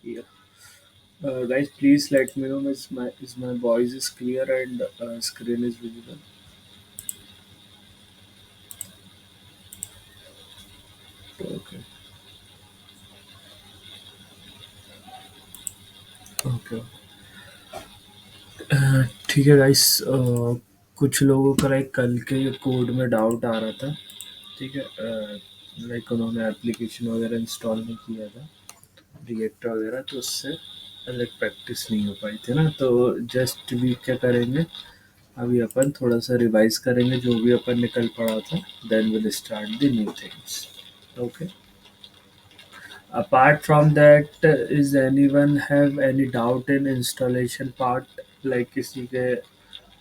Yeah. Guys, please let me know is my voice is clear and screen is visible. Okay. Okay. ठीक है guys, कुछ लोगों का like कल के कोड में डाउट आ रहा था। ठीक है, लाइक उन्होंने एप्लीकेशन वगैरह इंस्टॉल नहीं किया था, रिएक्ट वगैरह, तो उससे लाइक प्रैक्टिस नहीं हो पाई थी ना। तो जस्ट भी क्या करेंगे, अभी अपन थोड़ा सा रिवाइज करेंगे जो भी अपन ने कल पढ़ा था, then will start the new things. Okay. Apart from that, is anyone have any doubt in installation part? Like किसी के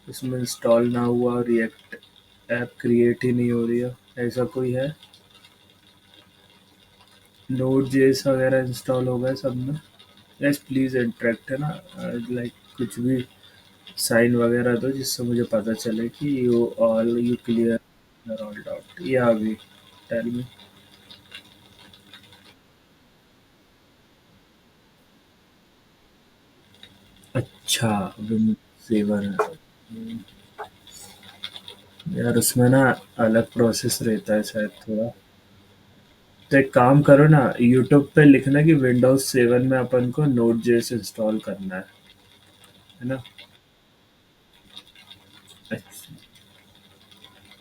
उसमें इंस्टॉल ना हुआ, रिएक्ट ऐप क्रिएट ही नहीं हो रही है, ऐसा कोई है? नोड जेएस वगैरह इंस्टॉल हो गए सब में? यस प्लीज इंटरेक्ट है ना, लाइक कुछ भी साइन वगैरह दो जिससे मुझे पता चले कि यू क्लियर ऑल डाउट, या अभी टेल मी। अच्छा, विंडोज 7 है। यार उसमें ना अलग प्रोसेस रहता है शायद थोड़ा। तो एक काम करो ना, यूट्यूब पे लिखना कि विंडोज 7 में अपन को नोड जेएस इंस्टॉल करना है ना? अच्छा।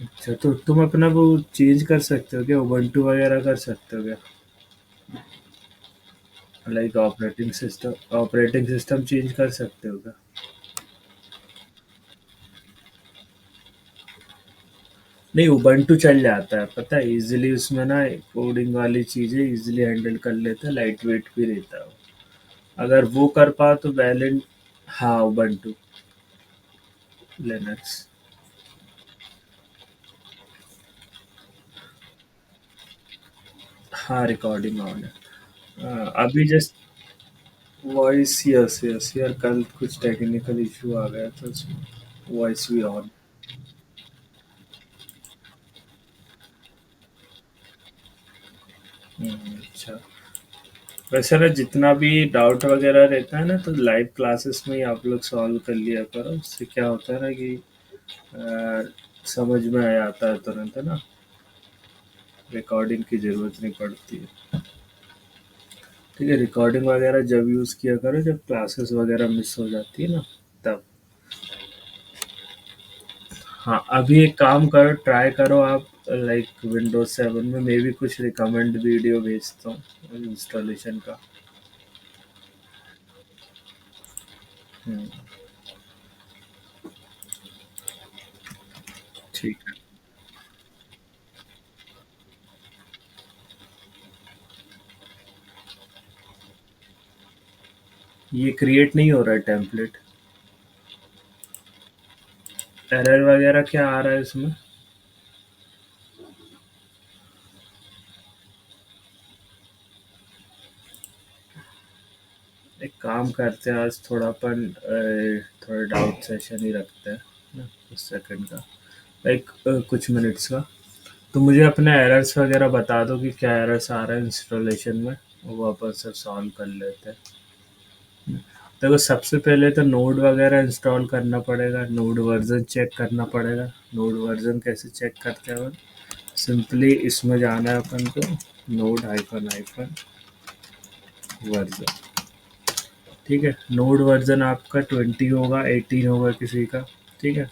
अच्छा, तो तुम अपना वो चेंज कर सकते हो क्या, उबंटू वगैरह कर सकते हो क्या? लाइक ऑपरेटिंग सिस्टम चेंज कर सकते हो क्या? नहीं, उबंटू चल जाता है, पता है, इजीली उसमें ना कोडिंग वाली चीजें इजीली हैंडल कर लेता है, लाइट वेट भी रहता है वो। अगर वो कर पाओ तो वैलेंट। हाँ, उबंटू लिनक्स। हाँ, रिकॉर्डिंग ऑन है। अभी जस्ट वॉइस, यस यस यार, कल कुछ टेक्निकल इशू आ गया था उसमें, वॉइस भी ऑन। अच्छा। वैसे ना जितना भी डाउट वगैरह रहता है ना, तो लाइव क्लासेस में ही आप लोग सॉल्व कर लिया करो, उससे क्या होता है ना कि समझ में आ जाता है तुरंत, है ना? रिकॉर्डिंग की ज़रूरत नहीं पड़ती है। ठीक है, रिकॉर्डिंग वगैरह जब यूज़ किया करो जब क्लासेस वगैरह मिस हो जाती है ना, तब। हाँ, अभी एक काम करो, ट्राई करो आप, लाइक विंडोज 7 में मे भी कुछ रिकमेंड वीडियो भेजता हूँ इंस्टॉलेशन का। हम्म, ठीक है। ये क्रिएट नहीं हो रहा है टेम्पलेट? एरर वगैरह क्या आ रहा है इसमें? एक काम करते हैं, आज थोड़ा अपन थोड़ा डाउट सेशन ही रखते हैं ना, कुछ सेकंड का, लाइक कुछ मिनट्स का। तो मुझे अपने एरर्स वगैरह बता दो कि क्या एरर्स आ रहे हैं इंस्टॉलेशन में, वो अपन सब सॉल्व कर लेते हैं। देखो, सबसे पहले तो नोड वगैरह इंस्टॉल करना पड़ेगा, नोड वर्जन चेक करना पड़ेगा। नोड वर्जन कैसे चेक करते हैं अपन? सिंपली इसमें जाना है अपन को, नोड हाइफन हाइफन वर्जन। ठीक है, नोड वर्जन आपका 20 होगा, 18 होगा किसी का। ठीक है,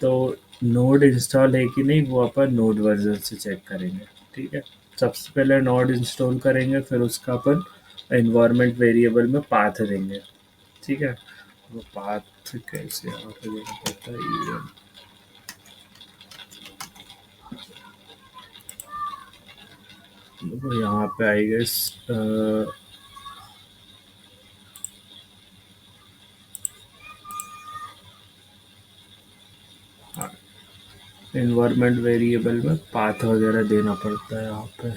तो नोड इंस्टॉल है कि नहीं वो अपन नोड वर्जन से चेक करेंगे। ठीक है, सबसे पहले नोड इंस्टॉल करेंगे, फिर उसका अपन एनवायरनमेंट वेरिएबल में पाथ देंगे। ठीक है, वो पाथ कैसे यहाँ पे देना पड़ता है, ये यहाँ पे आई गेस। एनवायरनमेंट वेरिएबल में पाथ वगैरह देना पड़ता है यहाँ पे।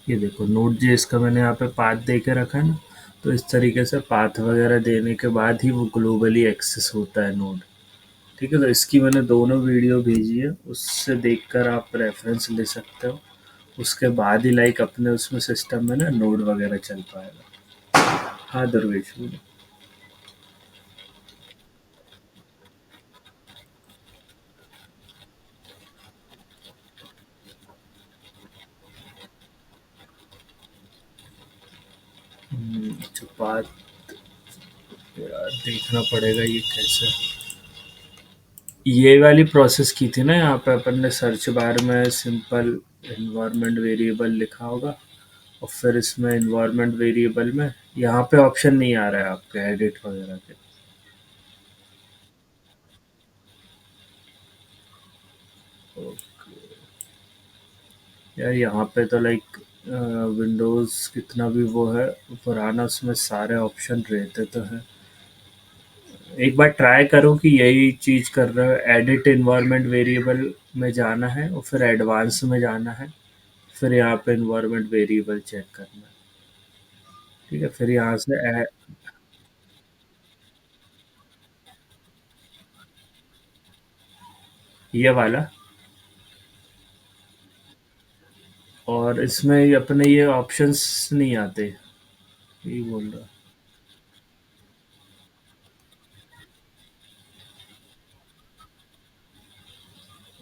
ये देखो नोड जेएस का मैंने यहाँ पे पाथ दे के रखा है ना, तो इस तरीके से पाथ वगैरह देने के बाद ही वो ग्लोबली एक्सेस होता है नोड। ठीक है, तो इसकी मैंने दोनों वीडियो भेजी है, उससे देखकर आप रेफरेंस ले सकते हो। उसके बाद ही लाइक अपने उसमें सिस्टम में ना नोड वगैरह चल पाएगा। हाँ दुर्गेश बोलो। जो बात यार देखना पड़ेगा ये कैसे। ये वाली प्रोसेस की थी ना यहाँ पे अपन ने, सर्च बार में सिंपल इन्वायरमेंट वेरिएबल लिखा होगा, और फिर इसमें इन्वायरमेंट वेरिएबल में यहाँ पे ऑप्शन नहीं आ रहा है आपके एडिट वगैरह के। यार यहाँ पे तो लाइक विंडोज़ कितना भी वो है पुराना, उसमें सारे ऑप्शन रहते तो हैं। एक बार ट्राई करो कि यही चीज़ कर रहे हो, एडिट इन्वायरमेंट वेरिएबल में जाना है और फिर एडवांस में जाना है, फिर यहाँ पे इन्वायरमेंट वेरिएबल चेक करना है। ठीक है, फिर यहाँ से ये वाला, और इसमें ये अपने ये ऑप्शंस नहीं आते, यही बोल रहा।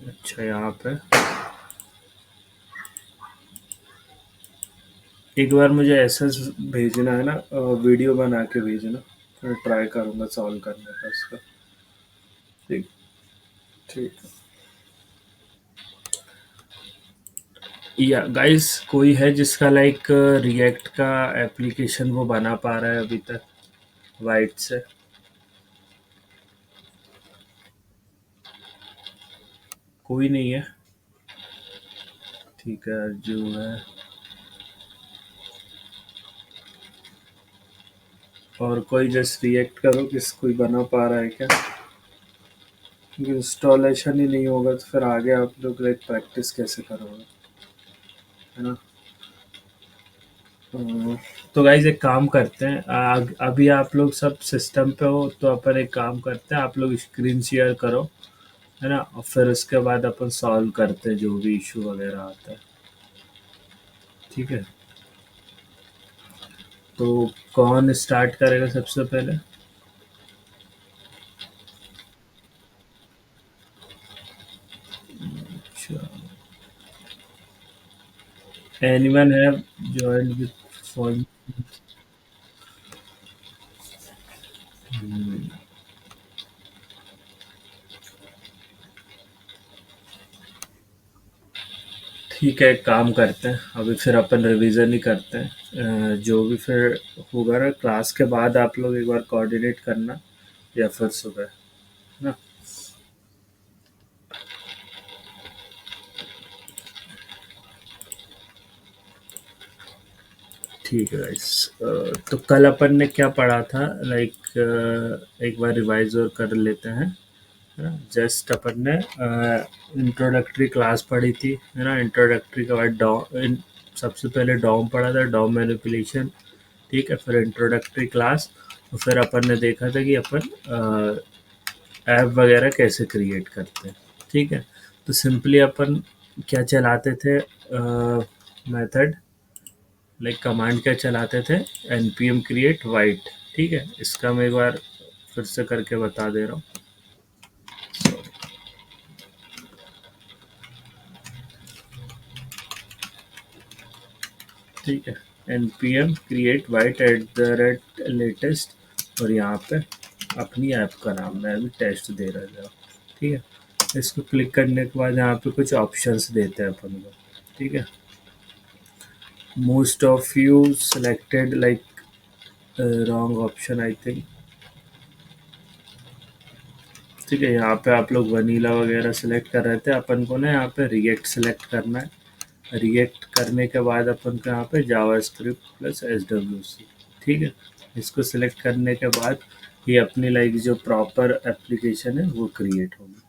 अच्छा यहाँ पे एक बार मुझे ऐसा भेजना है ना, वीडियो बना के भेजना, फिर ट्राई करूँगा सॉल्व करने का इसका। ठीक। ठीक है। या गाइस कोई है जिसका लाइक रिएक्ट का एप्लीकेशन वो बना पा रहा है अभी तक वाइट से? कोई नहीं है? ठीक है, जो है। और कोई जस्ट रिएक्ट करो किस कोई बना पा रहा है क्या? क्योंकि इंस्टॉलेशन ही नहीं होगा तो फिर आगे आप लोग लाइक प्रैक्टिस कैसे करोगे, है ना? तो गाइज एक काम करते हैं, अभी आप लोग सब सिस्टम पे हो तो अपन एक काम करते हैं, आप लोग स्क्रीन शेयर करो, है ना, और फिर उसके बाद अपन सॉल्व करते हैं जो भी इशू वगैरह आता है। ठीक है, तो कौन स्टार्ट करेगा सबसे पहले? अच्छा, anyone have joined with phone? ठीक है, एक काम करते हैं, अभी फिर अपन रिवीजन ही करते हैं। जो भी फिर होगा ना क्लास के बाद आप लोग एक बार कोऑर्डिनेट करना, या फिर सुबह, है ना? ठीक है गाइस, तो कल अपन ने क्या पढ़ा था, लाइक एक बार रिवाइज और कर लेते हैं, है ना? जस्ट अपन ने इंट्रोडक्टरी क्लास पढ़ी थी, है ना? इंट्रोडक्टरी के बाद सबसे पहले डॉम पढ़ा था, डॉम मैनिपुलेशन। ठीक है, फिर इंट्रोडक्टरी क्लास, और फिर अपन ने देखा था कि अपन ऐप वगैरह कैसे क्रिएट करते हैं। ठीक है, तो सिंपली अपन क्या चलाते थे मेथड, लाइक कमांड क्या चलाते थे, npm create वाइट। ठीक है, इसका मैं एक बार फिर से करके बता दे रहा हूँ। ठीक है, npm create white at the rate latest, और यहाँ पे अपनी ऐप का नाम मैं अभी टेस्ट दे रहा था। ठीक है, इसको क्लिक करने के बाद यहाँ पे कुछ ऑप्शंस देते हैं अपन को। ठीक है, most of you selected like wrong option I think. ठीक है, यहाँ पे आप लोग वनीला वगैरह सेलेक्ट कर रहे थे, अपन को ना यहाँ पे रिएक्ट सेलेक्ट करना है। रिएक्ट करने के बाद अपन को यहाँ पे JavaScript plus S W C. ठीक है, इसको सिलेक्ट करने के बाद ये अपनी लाइक जो प्रॉपर एप्लीकेशन है वो क्रिएट होगी।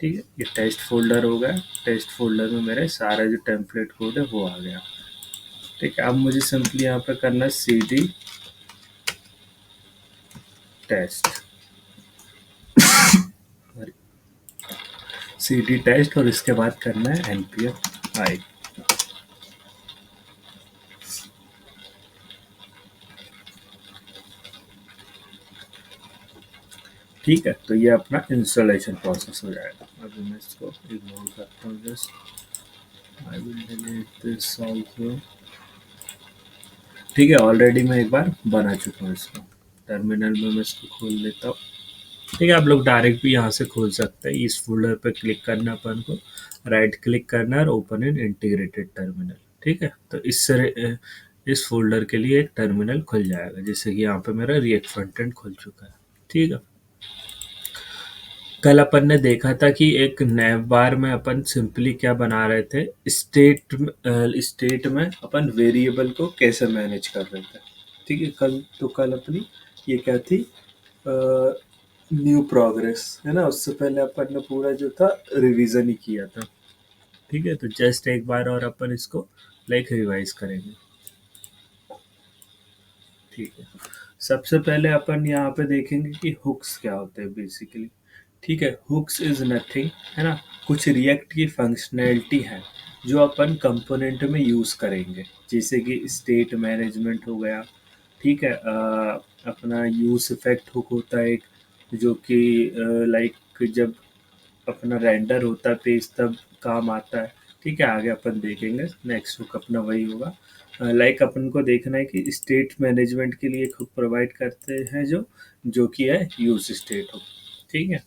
ठीक है, ये टेस्ट फोल्डर हो गया, टेस्ट फोल्डर में मेरे सारे जो टेम्पलेट कोड है वो आ गया। ठीक है, अब मुझे सिंपली यहाँ पे करना है cd टेस्ट, cd टेस्ट, और इसके बाद करना है npm i। ठीक है, तो ये अपना इंस्टॉलेशन प्रोसेस हो जाएगा। अभी मैं इसको इग्नोर करता हूँ, just I will delete this also. ठीक है, ऑलरेडी मैं एक बार बना चुका हूँ इसको। टर्मिनल में मैं इसको खोल लेता हूँ। ठीक है, आप लोग डायरेक्ट भी यहाँ से खोल सकते हैं। इस फोल्डर पे क्लिक करना, अपन को राइट क्लिक करना है और ओपन इन इंटीग्रेटेड टर्मिनल। ठीक है, तो इससे इस फोल्डर के लिए एक टर्मिनल खुल जाएगा, जैसे कि यहाँ पे मेरा रिएक्ट फ्रंट एंड खुल चुका है। ठीक है, कल अपन ने देखा था कि एक नैव बार में अपन सिंपली क्या बना रहे थे, स्टेट में अपन वेरिएबल को कैसे मैनेज कर रहे थे। ठीक है, कल अपनी ये क्या थी, न्यू प्रोग्रेस है ना। उससे पहले अपन ने पूरा जो था रिवीजन ही किया था। ठीक है, तो जस्ट एक बार और अपन इसको लाइक रिवाइज करेंगे। ठीक है, सबसे पहले अपन यहाँ पे देखेंगे कि हुक्स क्या होते हैं बेसिकली। ठीक है, हुक्स इज नथिंग, है ना, कुछ रिएक्ट की फंक्शनैलिटी है जो अपन कंपोनेंट में यूज़ करेंगे, जैसे कि स्टेट मैनेजमेंट हो गया। ठीक है, अपना यूज इफेक्ट हुक होता है एक, जो कि लाइक जब अपना रेंडर होता है पेज तब काम आता है। ठीक है, आगे अपन देखेंगे, नेक्स्ट हुक अपना वही होगा। लाइक अपन को देखना है कि स्टेट मैनेजमेंट के लिए एक हुक प्रोवाइड करते हैं जो कि है यूज स्टेट हुक। ठीक है,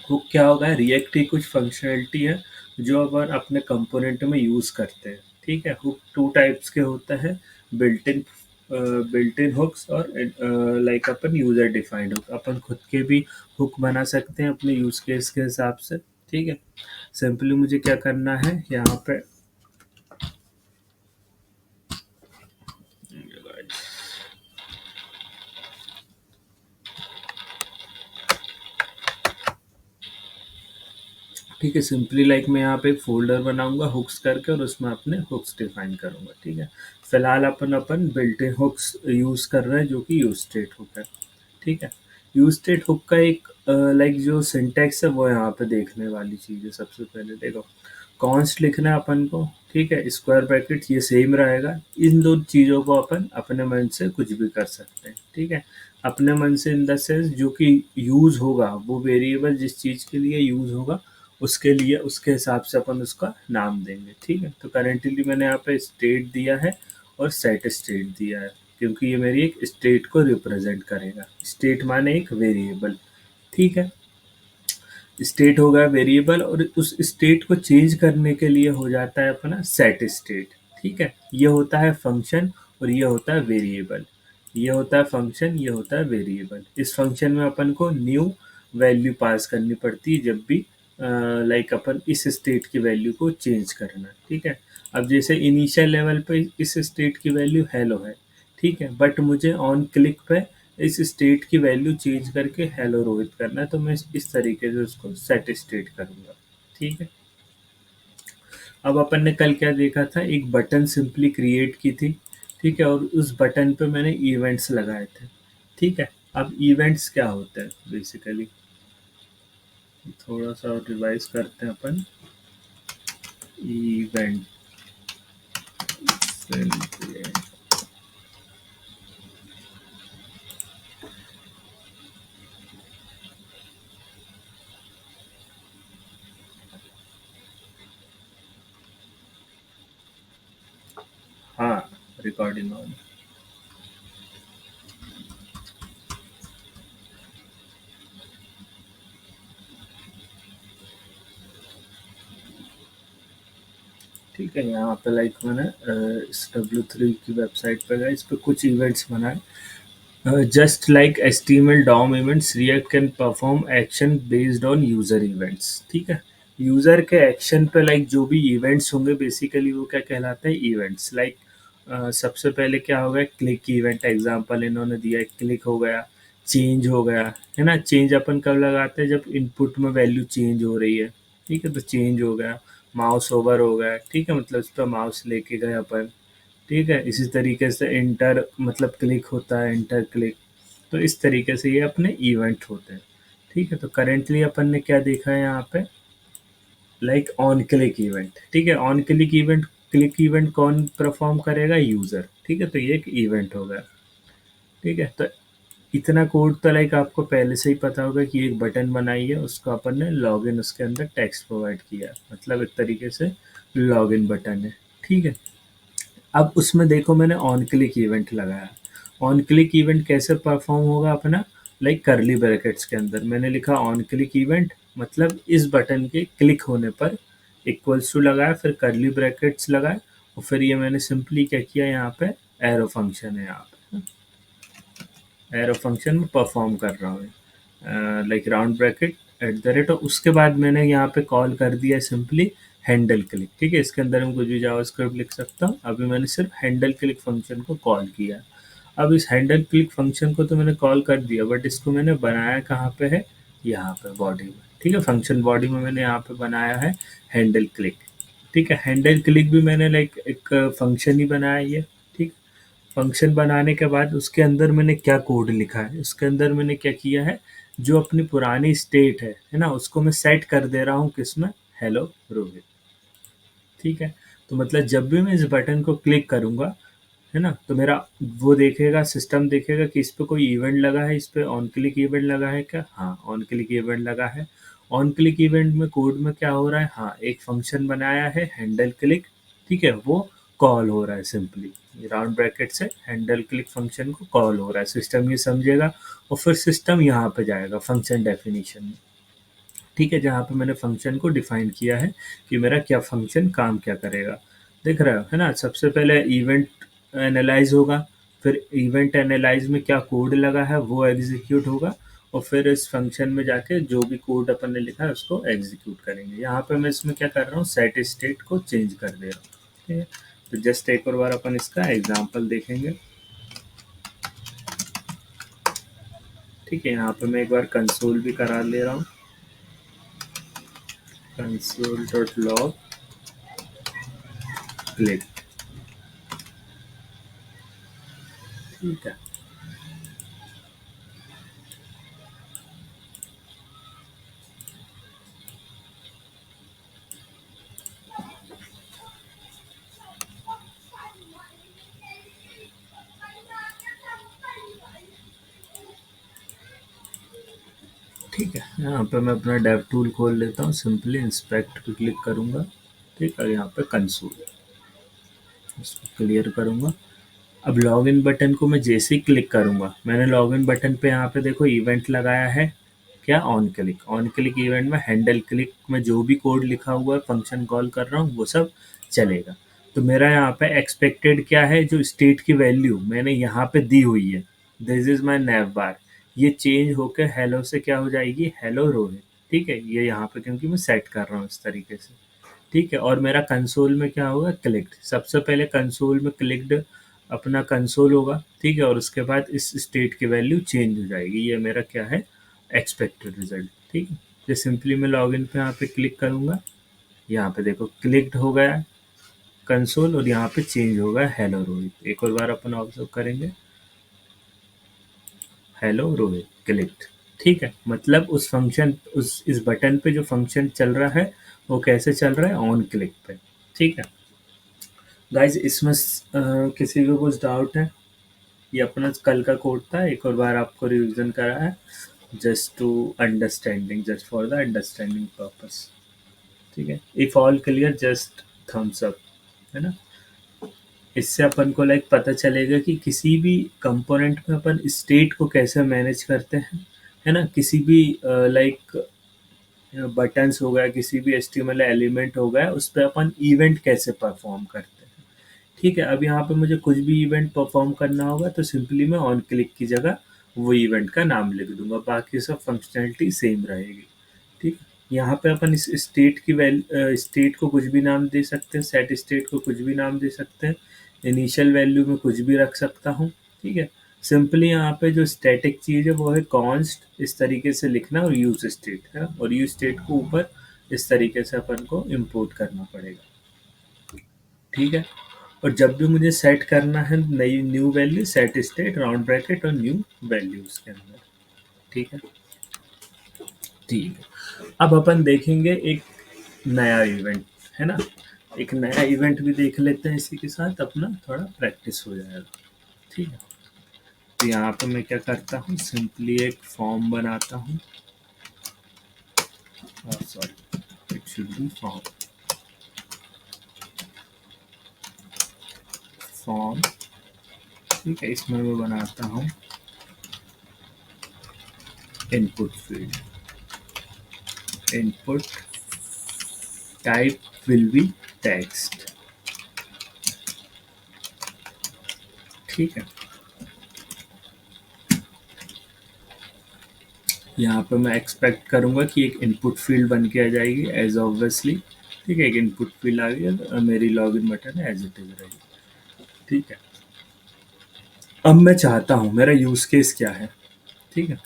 हुक क्या होगा, रिएक्ट की कुछ फंक्शनैलिटी है जो अपन अपने कंपोनेंट में यूज़ करते हैं। ठीक है, हुक टू टाइप्स के होते हैं, बिल्ट इन हुक्स और लाइक अपन यूजर डिफाइंड हुक। अपन खुद के भी हुक बना सकते हैं अपने यूज केस के हिसाब से। ठीक है, सिंपली मुझे क्या करना है यहाँ पे, ठीक है, सिंपली लाइक मैं यहाँ पे एक फ़ोल्डर बनाऊँगा हुक्स करके और उसमें अपने हुक्स डिफ़ाइन करूँगा। ठीक है, फ़िलहाल अपन बिल्ट इन हुक्स यूज़ कर रहे हैं जो कि यूज़ स्टेट हुक है। ठीक है, यूज़ स्टेट हुक का एक लाइक जो सिंटैक्स है वो यहाँ पे देखने वाली चीज़ है। सबसे पहले देखो, कॉन्स्ट लिखना है अपन को। ठीक है, स्क्वायर ब्रैकेट ये सेम रहेगा। इन दो चीज़ों को अपन अपने मन से कुछ भी कर सकते हैं। ठीक है, अपने मन से इन द सेंस जो कि यूज़ होगा, वो वेरिएबल जिस चीज़ के लिए यूज़ होगा उसके लिए उसके हिसाब से अपन उसका नाम देंगे। ठीक है, तो करेंटली मैंने यहाँ पे स्टेट दिया है और सेट स्टेट दिया है, क्योंकि ये मेरी एक स्टेट को रिप्रेजेंट करेगा। स्टेट माने एक वेरिएबल। ठीक है, स्टेट हो गया वेरिएबल, और उस स्टेट को चेंज करने के लिए हो जाता है अपना सेट स्टेट। ठीक है, ये होता है फंक्शन और ये होता है वेरिएबल। ये होता है फंक्शन, ये होता है वेरिएबल। इस फंक्शन में अपन को न्यू वैल्यू पास करनी पड़ती है जब भी लाइक अपन इस स्टेट की वैल्यू को चेंज करना है। ठीक है, अब जैसे इनिशियल लेवल पे इस स्टेट की वैल्यू हेलो है। ठीक है, बट मुझे ऑन क्लिक पे इस स्टेट की वैल्यू चेंज करके हेलो रोहित करना है, तो मैं इस तरीके से उसको सेट स्टेट करूँगा। ठीक है, अब अपन ने कल क्या देखा था, एक बटन सिंपली क्रिएट की थी। ठीक है, और उस बटन पे मैंने इवेंट्स लगाए थे। ठीक है, अब इवेंट्स क्या होते हैं बेसिकली, थोड़ा सा रिवाइज करते हैं अपन। इवेंट हाँ, रिकॉर्डिंग ऑन। ठीक है, यहाँ पे लाइक मैंने इस W3 की वेबसाइट पे गया, इस पे कुछ इवेंट्स बनाए। Just like HTML DOM events, React can perform action based on user events। ठीक है, यूजर के एक्शन पे लाइक जो भी इवेंट्स होंगे बेसिकली वो क्या कहलाते हैं, इवेंट्स। लाइक सबसे पहले क्या हो गया, क्लिक इवेंट एग्जांपल इन्होंने दिया है, क्लिक हो गया, चेंज हो गया, है ना। चेंज अपन कब लगाते हैं, जब इनपुट में वैल्यू चेंज हो रही है। ठीक है, तो चेंज हो गया। माउस ओवर हो गया। ठीक है, मतलब इस पर माउस लेके गए अपन। ठीक है, इसी तरीके से इंटर मतलब क्लिक होता है, इंटर क्लिक। तो इस तरीके से ये अपने इवेंट होते हैं। ठीक है, तो करेंटली अपन ने क्या देखा है यहाँ पे, लाइक ऑन क्लिक इवेंट। ठीक है, ऑन क्लिक इवेंट कौन परफॉर्म करेगा, यूजर। ठीक है, तो ये एक इवेंट हो गया। ठीक है, तो इतना कोड तो लाइक आपको पहले से ही पता होगा कि एक बटन बनाई है, उसको अपन ने लॉगिन उसके अंदर टेक्स्ट प्रोवाइड किया है, मतलब एक तरीके से लॉगिन बटन है। ठीक है, अब उसमें देखो मैंने ऑन क्लिक इवेंट लगाया। ऑन क्लिक इवेंट कैसे परफॉर्म होगा अपना, लाइक करली ब्रैकेट्स के अंदर मैंने लिखा ऑन क्लिक इवेंट, मतलब इस बटन के क्लिक होने पर इक्वल्स टू लगाया, फिर करली ब्रैकेट्स लगाए, और फिर ये मैंने सिंपली क्या किया, यहाँ पे एरो फंक्शन है, यहाँ पे एरो फंक्शन में परफॉर्म कर रहा हूँ, like round bracket at the rate, और उसके बाद मैंने यहाँ पे कॉल कर दिया सिंपली हैंडल क्लिक। ठीक है, इसके अंदर हम कुछ भी जावास्क्रिप्ट लिख सकता हूँ, अभी मैंने सिर्फ हैंडल क्लिक फंक्शन को कॉल किया। अब इस हैंडल क्लिक फंक्शन को तो मैंने कॉल कर दिया, बट इसको मैंने बनाया कहाँ पे है, यहाँ पे बॉडी में। ठीक है, फंक्शन बॉडी में मैंने यहाँ पे बनाया है हैंडल क्लिक। ठीक है, हैंडल क्लिक भी मैंने लाइक एक फंक्शन ही बनाया है ये। ठीक, फंक्शन बनाने के बाद उसके अंदर मैंने क्या कोड लिखा है, उसके अंदर मैंने क्या किया है, जो अपनी पुरानी स्टेट है ना, उसको मैं सेट कर दे रहा हूँ किसमें, हेलो रोहित। ठीक है, तो मतलब जब भी मैं इस बटन को क्लिक करूंगा, है ना, तो मेरा वो देखेगा, सिस्टम देखेगा कि इस पे कोई इवेंट लगा है, इस पे ऑन क्लिक इवेंट लगा है क्या, हाँ ऑन क्लिक इवेंट लगा है। ऑन क्लिक इवेंट में कोड में क्या हो रहा है, हाँ एक फंक्शन बनाया है हैंडल क्लिक। ठीक है, वो कॉल हो रहा है सिंपली, राउंड ब्रैकेट से हैंडल क्लिक फंक्शन को कॉल हो रहा है, सिस्टम ये समझेगा, और फिर सिस्टम यहाँ पे जाएगा फंक्शन डेफिनेशन में। ठीक है, जहाँ पे मैंने फंक्शन को डिफाइन किया है कि मेरा क्या फंक्शन काम क्या करेगा। देख रहे हो, है ना, सबसे पहले इवेंट एनालाइज होगा, फिर इवेंट एनालाइज में क्या कोड लगा है वो एग्जीक्यूट होगा, और फिर इस फंक्शन में जाके जो भी कोड अपन ने लिखा है उसको एग्जीक्यूट करेंगे। यहाँ पे मैं इसमें क्या कर रहा हूँ, सेट स्टेट को चेंज कर दे रहा हूँ। ठीक है, तो जस्ट एक और बार अपन इसका एग्जाम्पल देखेंगे। ठीक है, यहाँ पे मैं एक बार कंसोल भी करा ले रहा हूँ, कंसोल डॉट लॉग क्लिक। ठीक है, ठीक है, यहाँ पे मैं अपना डेव टूल खोल लेता हूँ, सिंपली इंस्पेक्ट पे क्लिक करूँगा। ठीक है, यहाँ पे कंसोल, इसको क्लियर करूँगा। अब लॉगिन बटन को मैं जैसे ही क्लिक करूँगा, मैंने लॉगिन बटन पे यहाँ पे देखो इवेंट लगाया है क्या, on click. On click event में हैंडल क्लिक में जो भी कोड लिखा हुआ है, फंक्शन कॉल कर रहा हूँ, वो सब चलेगा। तो मेरा यहाँ पे एक्सपेक्टेड क्या है, जो स्टेट की वैल्यू मैंने यहाँ पे दी हुई है, दिस इज माई नैव बार, ये चेंज होकर हेलो से क्या हो जाएगी, हेलो रोहित। ठीक है, ये यहाँ पे क्योंकि मैं सेट कर रहा हूँ इस तरीके से। ठीक है, और मेरा कंसोल में क्या होगा, क्लिक्ड। सबसे पहले कंसोल में क्लिक्ड अपना कंसोल होगा। ठीक है, और उसके बाद इस स्टेट की वैल्यू चेंज हो जाएगी, ये मेरा क्या है, एक्सपेक्टेड रिजल्ट। ठीक है, तो सिंपली मैं लॉगिन पे यहाँ पे क्लिक करूँगा, यहाँ पे देखो क्लिक्ड हो गया कंसोल, और यहाँ पे चेंज हो गया हेलो रोहित। एक और बार अपन ऑब्जर्व करेंगे, हेलो रोहित क्लिक्ड। ठीक है, मतलब उस फंक्शन, उस इस बटन पे जो फंक्शन चल रहा है वो कैसे चल रहा है, ऑन क्लिक पे। ठीक है गाइज, इसमें किसी को कुछ डाउट है, ये अपना कल का कोड था, एक और बार आपको रिवीजन करा है, just to understanding, just for the understanding purpose. ठीक है, if all clear just thumbs up, है ना। इससे अपन को लाइक पता चलेगा कि किसी भी कंपोनेंट में अपन स्टेट को कैसे मैनेज करते हैं, है ना, किसी भी लाइक बटन्स हो गया, किसी भी एचटीएमएल एलिमेंट हो गया, उस पर अपन इवेंट कैसे परफॉर्म करते हैं। ठीक है, अब यहाँ पे मुझे कुछ भी इवेंट परफॉर्म करना होगा तो सिंपली मैं ऑन क्लिक की जगह वो इवेंट का नाम लिख दूंगा, बाकी सब फंक्शनैलिटी सेम रहेगी। ठीक है, यहाँ पे अपन इस स्टेट की स्टेट को कुछ भी नाम दे सकते हैं, सेट स्टेट को कुछ भी नाम दे सकते हैं, इनिशियल वैल्यू में कुछ भी रख सकता हूँ। ठीक है, सिंपली यहाँ पे जो स्टैटिक चीज़ है वो है कॉन्स्ट, इस तरीके से लिखना, और यूज स्टेट है, और यूज स्टेट को ऊपर इस तरीके से अपन को इम्पोर्ट करना पड़ेगा। ठीक है, और जब भी मुझे सेट करना है नई new value, set state round bracket और न्यू वैल्यू उसके अंदर। ठीक है, ठीक है। अब अपन देखेंगे एक नया इवेंट, है ना, एक नया इवेंट भी देख लेते हैं, इसी के साथ अपना थोड़ा प्रैक्टिस हो जाएगा। ठीक है, तो यहाँ पे मैं क्या करता हूँ, सिंपली एक फॉर्म बनाता हूँ, sorry, it should be form, form. ठीक है, इसमें मैं बनाता हूँ input field, input type will be text. ठीक है, यहाँ पे मैं एक्सपेक्ट करूँगा कि एक इनपुट फील्ड बन के आ जाएगी एज ऑब्वियसली। ठीक है, एक इनपुट फील्ड आ गई, तो मेरी लॉगिन बटन है एज इट इज रहेगी। ठीक है, अब मैं चाहता हूँ, मेरा यूज केस क्या है। ठीक है,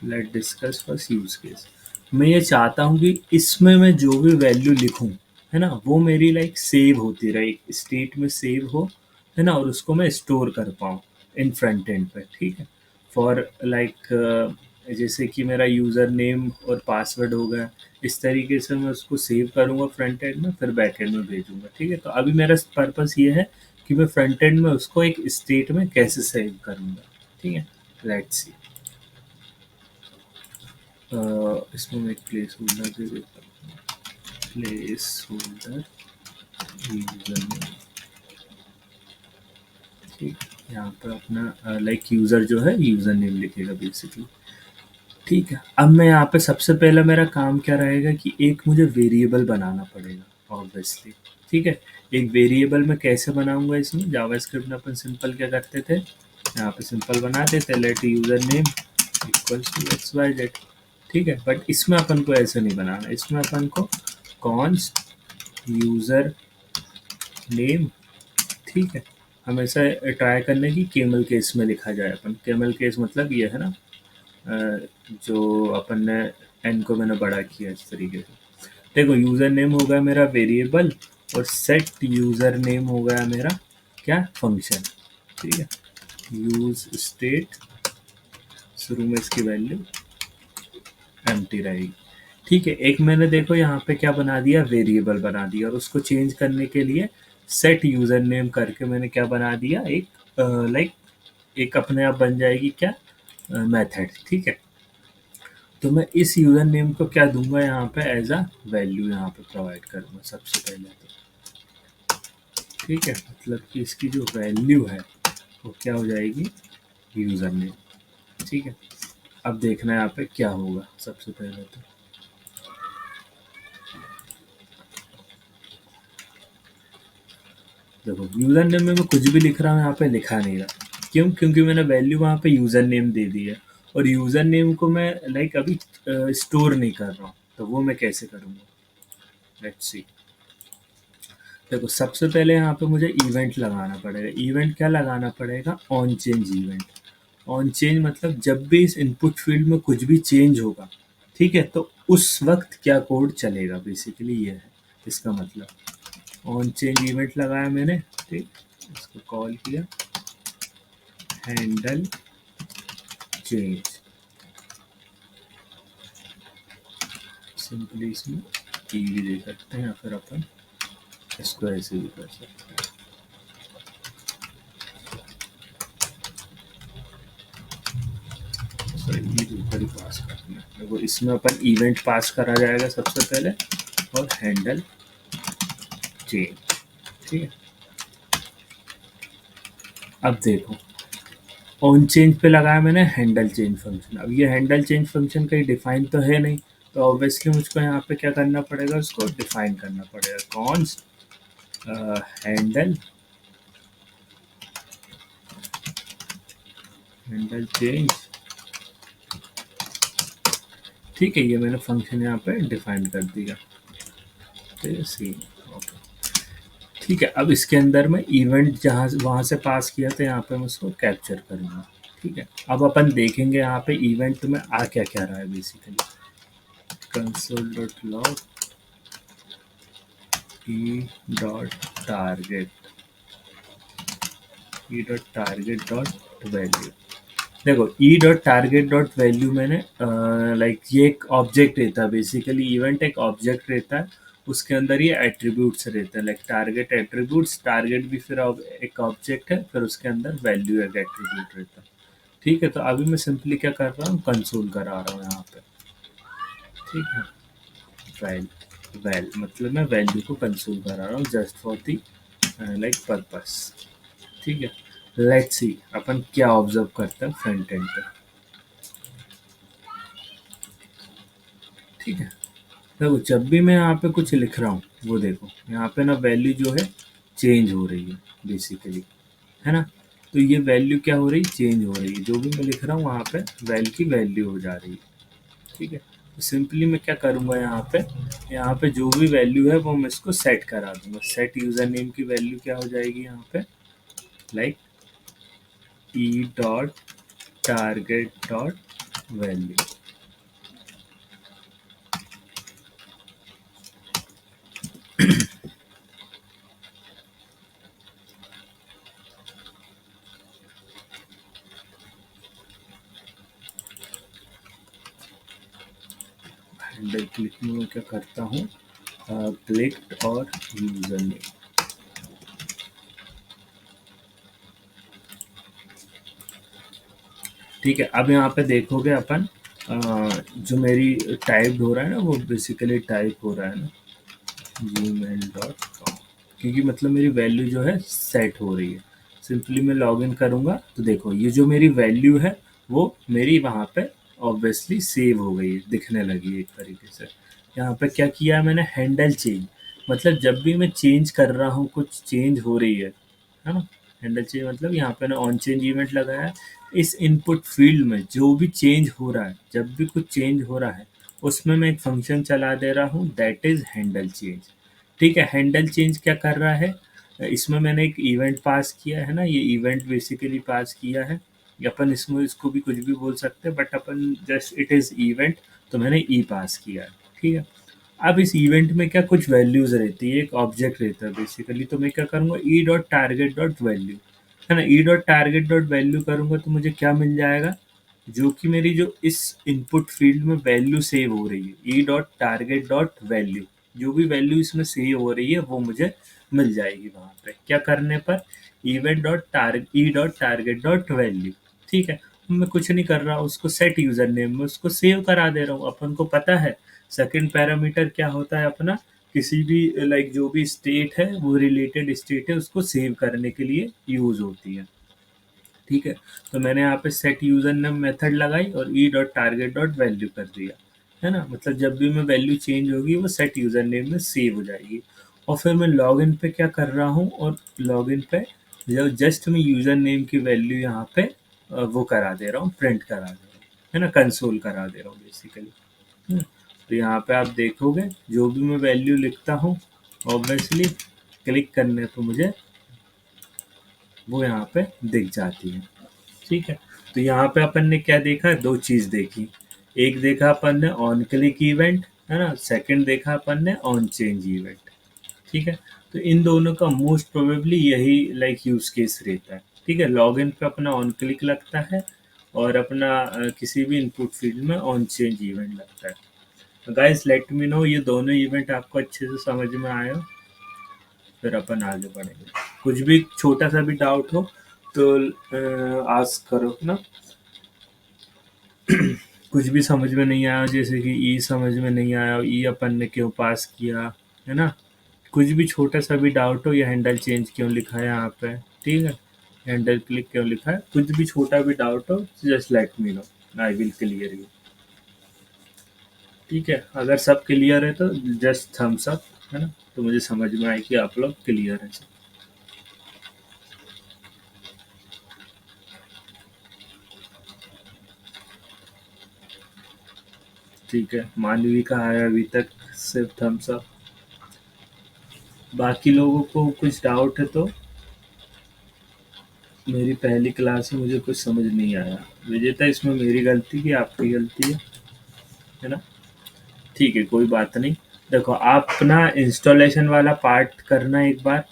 let discuss first use case. मैं ये चाहता हूँ कि इसमें मैं जो भी वैल्यू लिखूँ, है ना, वो मेरी लाइक सेव होती रहे, स्टेट में सेव हो, है ना, और उसको मैं स्टोर कर पाऊँ इन फ्रंट एंड पे। ठीक है, फॉर लाइक जैसे कि मेरा यूज़र नेम और पासवर्ड हो गया, इस तरीके से मैं उसको सेव करूँगा फ्रंट एंड में, फिर बैक एंड में भेजूँगा। ठीक है, तो अभी मेरा पर्पस ये है कि मैं फ्रंट एंड में उसको एक स्टेट में कैसे सेव करूँगा। ठीक है, लेट्स सी। इसमें मैं एक प्लेस होल्डर दे देता हूँ, प्लेस होल्डर यूज़र नेम। ठीक, यहाँ पर अपना लाइक यूज़र जो है यूज़र नेम लिखेगा बेसिकली। ठीक है, अब मैं यहाँ पे सबसे पहले मेरा काम क्या रहेगा कि एक मुझे वेरिएबल बनाना पड़ेगा ऑब्वियसली। ठीक है, एक वेरिएबल मैं कैसे बनाऊंगा, इसमें जावास्क्रिप्ट में अपन सिंपल क्या करते थे, यहाँ पे सिंपल बना देते, let user name equals to X Y Z. ठीक है, बट इसमें अपन को ऐसे नहीं बनाना, इसमें अपन को कॉन्स्ट यूज़र नेम। ठीक है, हमेशा ट्राई करने की केमल केस में लिखा जाए। अपन केमल केस मतलब ये है ना, जो अपन ने एन को मैंने बड़ा किया इस तरीके से। देखो, यूज़र नेम हो गया मेरा वेरिएबल, और सेट यूज़र नेम हो गया मेरा क्या, फंक्शन। ठीक है, यूज स्टेट, शुरू में इसकी वैल्यू एम्प्टी रहेगी। ठीक है, एक मैंने देखो यहाँ पे क्या बना दिया, वेरिएबल बना दिया, और उसको चेंज करने के लिए सेट यूज़र नेम करके मैंने क्या बना दिया, एक लाइक एक अपने आप बन जाएगी क्या, मेथड। ठीक है, तो मैं इस यूज़र नेम को क्या दूंगा यहाँ पे, एज अ वैल्यू यहाँ पे प्रोवाइड करूँगा सबसे पहले तो। ठीक है, मतलब कि इसकी जो वैल्यू है वो क्या हो जाएगी, यूज़र नेम। ठीक है, अब देखना है यहाँ पे क्या होगा सबसे पहले तो। देखो, यूज़र नेम में मैं कुछ भी लिख रहा हूँ, यहाँ पे लिखा नहीं रहा। क्यों, क्योंकि मैंने वैल्यू वहाँ पे यूज़र नेम दे दी है, और यूज़र नेम को मैं लाइक अभी स्टोर नहीं कर रहा हूँ, तो वो मैं कैसे करूँगा, लेट्स सी। देखो, सबसे पहले यहाँ पे मुझे इवेंट लगाना पड़ेगा। इवेंट क्या लगाना पड़ेगा, on change event. On change मतलब जब भी इस इनपुट फील्ड में कुछ भी चेंज होगा, ठीक है, तो उस वक्त क्या कोड चलेगा, बेसिकली ये है इसका मतलब। ऑन चेंज इवेंट लगाया मैंने, ठीक, इसको कॉल किया हैंडल चेंज, सिंपली इसमें ई भी दे सकते हैं, या फिर अपन इसको ऐसे भी कर सकते हैं। ऊपर ही पास करना है। देखो, इसमें अपन इवेंट पास करा जाएगा सबसे पहले, और हैंडल चेंज। ठीक है, अब देखो, ऑन चेंज पे लगाया मैंने हैंडल चेंज फंक्शन। अब ये हैंडल चेंज फंक्शन कहीं डिफाइन तो है नहीं, तो ऑब्वियसली मुझको यहाँ पे क्या करना पड़ेगा, उसको डिफाइन करना पड़ेगा, कॉन्स्ट हैंडल, हैंडल चेंज। ठीक है, ये मैंने फंक्शन यहाँ पे डिफाइन कर दिया। ठीक है, अब इसके अंदर मैं इवेंट जहाँ वहाँ से पास किया था, यहाँ पे मैं उसको कैप्चर करूँगा। ठीक है, अब अपन देखेंगे यहाँ पे इवेंट में आ क्या क्या रहा है basically. console.log e dot target e dot target dot value. देखो e dot target dot value मैंने लाइक ये एक ऑब्जेक्ट रहता है, बेसिकली इवेंट एक ऑब्जेक्ट रहता है, उसके अंदर ये एट्रीब्यूट्स रहते हैं, लाइक टारगेट एट्रीब्यूट्स, टारगेट भी फिर एक ऑब्जेक्ट है, फिर उसके अंदर वैल्यू एक एट्रीब्यूट रहता है। ठीक है, तो अभी मैं सिंपली क्या कर रहा हूँ, कंसोल करा रहा हूँ यहाँ पे। ठीक है, वैल वैल मतलब मैं वैल्यू को कंसोल करा रहा हूँ just for the like purpose. ठीक है, लेट्स सी अपन क्या ऑब्जर्व करते हैं फ्रंट एंड पे। ठीक है, देखो जब भी मैं यहाँ पे कुछ लिख रहा हूँ, वो देखो यहाँ पे ना वैल्यू जो है चेंज हो रही है बेसिकली, है ना। तो ये वैल्यू क्या हो रही है, चेंज हो रही है, जो भी मैं लिख रहा हूँ वहाँ पे वैल की वैल्यू हो जा रही है। ठीक है, तो सिंपली मैं क्या करूँगा, यहाँ पे जो भी वैल्यू है वो मैं इसको सेट करा दूंगा। सेट यूज़र नेम की वैल्यू क्या हो जाएगी यहाँ पे, लाइक ई dot target dot value. Handle click में मैं क्या करता हूँ, क्लिक और यूज़र नेम। ठीक है, अब यहाँ पे देखोगे अपन जो मेरी टाइप हो रहा है ना, वो बेसिकली टाइप हो रहा है ना gmail.com, क्योंकि मतलब मेरी वैल्यू जो है सेट हो रही है। सिंपली मैं लॉगिन करूँगा तो देखो ये जो मेरी वैल्यू है वो मेरी वहाँ पे ऑब्वियसली सेव हो गई है, दिखने लगी है एक तरीके से। यहाँ पे क्या किया है मैंने, हैंडल चेंज, मतलब जब भी मैं चेंज कर रहा हूँ, कुछ चेंज हो रही है ना। हैंडल चेंज मतलब यहाँ पे ना ऑन चेंज इवेंट लगाया है। इस इनपुट फील्ड में जो भी चेंज हो रहा है, जब भी कुछ चेंज हो रहा है, उसमें मैं एक फंक्शन चला दे रहा हूँ, दैट इज हैंडल चेंज। ठीक है, हैंडल चेंज क्या कर रहा है, इसमें मैंने एक इवेंट पास किया है ना, ये इवेंट बेसिकली पास किया है। अपन इसमें इसको भी कुछ भी बोल सकते हैं, but upon just it is event, तो मैंने ई पास किया है। ठीक है, अब इस इवेंट में क्या कुछ वैल्यूज रहती है, एक ऑब्जेक्ट रहता है बेसिकली, तो मैं क्या करूँगा, ई डॉट टारगेट डॉट वैल्यू, है ना। ई डॉट टारगेट डॉट वैल्यू करूँगा तो मुझे क्या मिल जाएगा, जो कि मेरी जो इस इनपुट फील्ड में वैल्यू सेव हो रही है, ई डॉट टारगेट डॉट वैल्यू, जो भी वैल्यू इसमें सेव हो रही है वो मुझे मिल जाएगी वहाँ पे, क्या करने पर, event dot target e dot target dot value. ठीक है, मैं कुछ नहीं कर रहा, उसको सेट यूजर नेम में उसको सेव करा दे रहा हूँ। अपन को पता है सेकंड पैरामीटर क्या होता है अपना, किसी भी लाइक जो भी स्टेट है वो रिलेटेड स्टेट है, उसको सेव करने के लिए यूज होती है। ठीक है, तो मैंने यहाँ पे सेट यूजर नेम मेथड लगाई और ई डॉट टारगेट डॉट वैल्यू कर दिया, है ना। मतलब जब भी मैं वैल्यू चेंज होगी वो सेट यूजर नेम में सेव हो जाएगी। और फिर मैं लॉगिन पे क्या कर रहा हूँ, और लॉगिन पे जब जस्ट मैं यूजर नेम की वैल्यू यहाँ पे वो करा दे रहा हूँ, प्रिंट करा दे रहा हूँ, है ना, कंसोल करा दे रहा हूँ बेसिकली। तो यहाँ पे आप देखोगे जो भी मैं वैल्यू लिखता हूँ, ऑब्वियसली क्लिक करने पे मुझे वो यहाँ पे दिख जाती है। ठीक है, तो यहाँ पे अपन ने क्या देखा, दो चीज देखी। एक देखा अपन ने ऑन क्लिक इवेंट, है ना, सेकंड देखा अपन ने ऑन चेंज इवेंट। ठीक है, तो इन दोनों का मोस्ट प्रोबेबली यही लाइक यूज केस रहता है। ठीक है, लॉगिन पे अपना ऑन क्लिक लगता है और अपना किसी भी इनपुट फील्ड में ऑन चेंज इवेंट लगता है। गाइस लेट मी नो ये दोनों इवेंट आपको अच्छे से समझ में आए हो, फिर अपन आगे बढ़ेंगे। कुछ भी छोटा सा भी डाउट हो तो आस्क करो ना। कुछ भी समझ में नहीं आया, जैसे कि ई समझ में नहीं आया, ई अपन ने क्यों पास किया, है ना। कुछ भी छोटा सा भी डाउट हो, या हैंडल चेंज क्यों लिखा है यहाँ पे, ठीक है, हैंडल क्लिक क्यों लिखा है, कुछ भी छोटा भी डाउट हो, just let me know, I will clear you. ठीक है, अगर सब क्लियर है तो जस्ट थम्स अप, है ना, तो मुझे समझ में आए कि आप लोग क्लियर है सब। ठीक है, मानवी का है अभी तक सिर्फ थम्स अप। बाकी लोगों को कुछ डाउट है तो, मेरी पहली क्लास में मुझे कुछ समझ नहीं आया, विजेता इसमें मेरी गलती की आपकी गलती है ना। ठीक है, कोई बात नहीं। देखो आप ना इंस्टॉलेशन वाला पार्ट करना एक बार,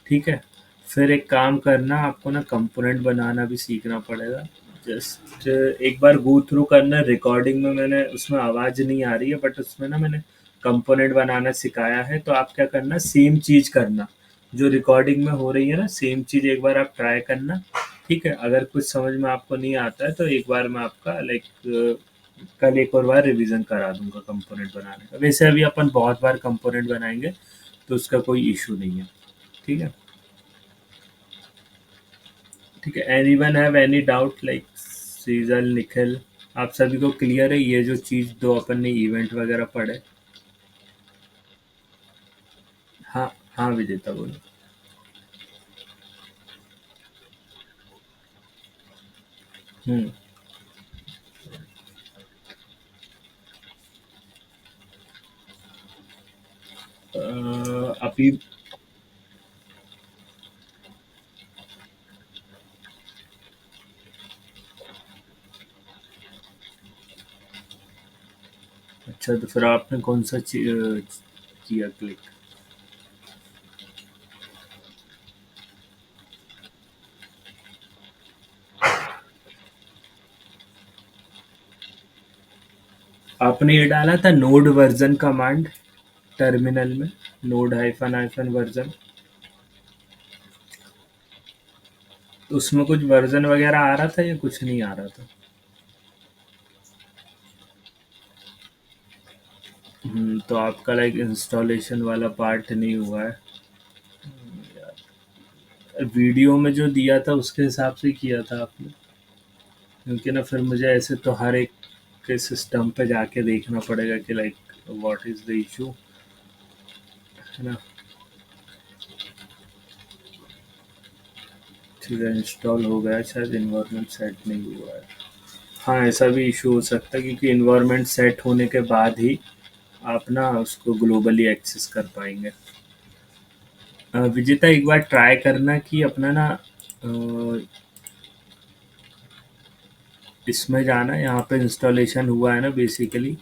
ठीक है? फिर एक काम करना, आपको ना कंपोनेंट बनाना भी सीखना पड़ेगा। जस्ट एक बार गो थ्रू करना, रिकॉर्डिंग में मैंने उसमें आवाज़ नहीं आ रही है बट उसमें ना मैंने कंपोनेंट बनाना सिखाया है, तो आप क्या करना सेम चीज़ करना, जो रिकॉर्डिंग में हो रही है ना सेम चीज़ एक बार आप ट्राई करना, ठीक है? अगर कुछ समझ में आपको नहीं आता है तो एक बार मैं आपका लाइक कल एक और बार रिवीजन करा दूंगा कंपोनेंट बनाने का। वैसे अभी अपन बहुत बार कंपोनेंट बनाएंगे तो उसका कोई इशू नहीं है, ठीक है? ठीक है, any one have any doubt like Sejal Nikhil, आप सभी को क्लियर है ये जो चीज़ दो अपन ने इवेंट वगैरह पढ़े? हाँ हाँ विजेता बोलो। हम्म। अभी अच्छा, तो फिर आपने कौन सा किया क्लिक? आपने ये डाला था नोड वर्जन कमांड टर्मिनल में, नोड हाइफन हाइफन वर्जन, तो उसमें कुछ वर्जन वगैरह आ रहा था या कुछ नहीं आ रहा था? तो आपका लाइक इंस्टॉलेशन वाला पार्ट नहीं हुआ है। वीडियो में जो दिया था उसके हिसाब से किया था आपने? क्योंकि ना फिर मुझे ऐसे तो हर एक के सिस्टम पे जाके देखना पड़ेगा कि like what is the issue, है ना? ठीक है, इंस्टॉल हो गया, शायद इन्वायरमेंट सेट नहीं हुआ है। हाँ, ऐसा भी इशू हो सकता है क्योंकि इन्वायरमेंट सेट होने के बाद ही आप ना उसको ग्लोबली एक्सेस कर पाएंगे। विजेता एक बार ट्राई करना कि अपना ना इसमें जाना, यहाँ पे इंस्टॉलेशन हुआ है ना बेसिकली,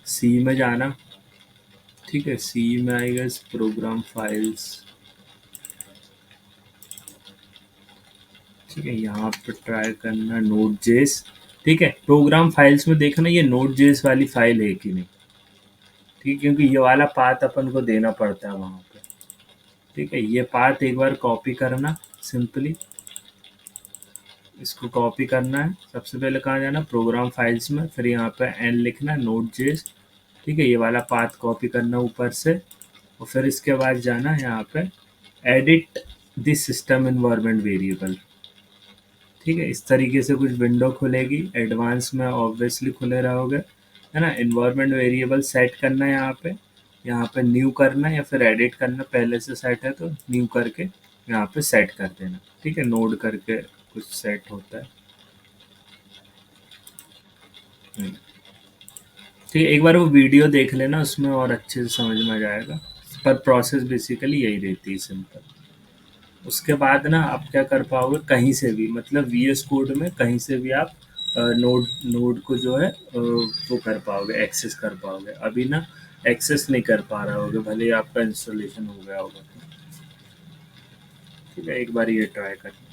सी में जाना, ठीक है? सी में आएगा इस प्रोग्राम फाइल्स, ठीक है? यहाँ पे ट्राई करना नोड जेस, ठीक है? प्रोग्राम फाइल्स में देखना ये नोड जेस वाली फाइल है कि नहीं, ठीक है? क्योंकि ये वाला पाथ अपन को देना पड़ता है वहाँ पे, ठीक है? ये पाथ एक बार कॉपी करना सिंपली, इसको कॉपी करना है, सबसे पहले कहाँ जाना, प्रोग्राम फाइल्स में, फिर यहाँ पे एन लिखना नोड जेस, ठीक है? ये वाला पाथ कॉपी करना ऊपर से, और फिर इसके बाद जाना यहाँ पे edit this system environment variable, ठीक है? इस तरीके से कुछ विंडो खुलेगी, एडवांस में ऑब्वियसली खुले रहोगे, है ना? इन्वायरमेंट वेरिएबल सेट करना है यहाँ पे न्यू करना है या फिर एडिट करना, पहले से सेट है तो न्यू करके यहाँ पे सेट कर देना, ठीक है? नोड करके कुछ सेट होता है। हम्म, ठीक है, एक बार वो वीडियो देख लेना, उसमें और अच्छे से समझ में आ जाएगा, पर प्रोसेस बेसिकली यही रहती है, सिंपल। उसके बाद ना आप क्या कर पाओगे, कहीं से भी मतलब वी एस कोड में कहीं से भी आप नोड नोड को जो है वो कर पाओगे, एक्सेस कर पाओगे। अभी ना एक्सेस नहीं कर पा रहे होगे, भले ही आपका इंस्टॉलेशन हो गया होगा तो। ठीक है, एक बार ये ट्राई करना।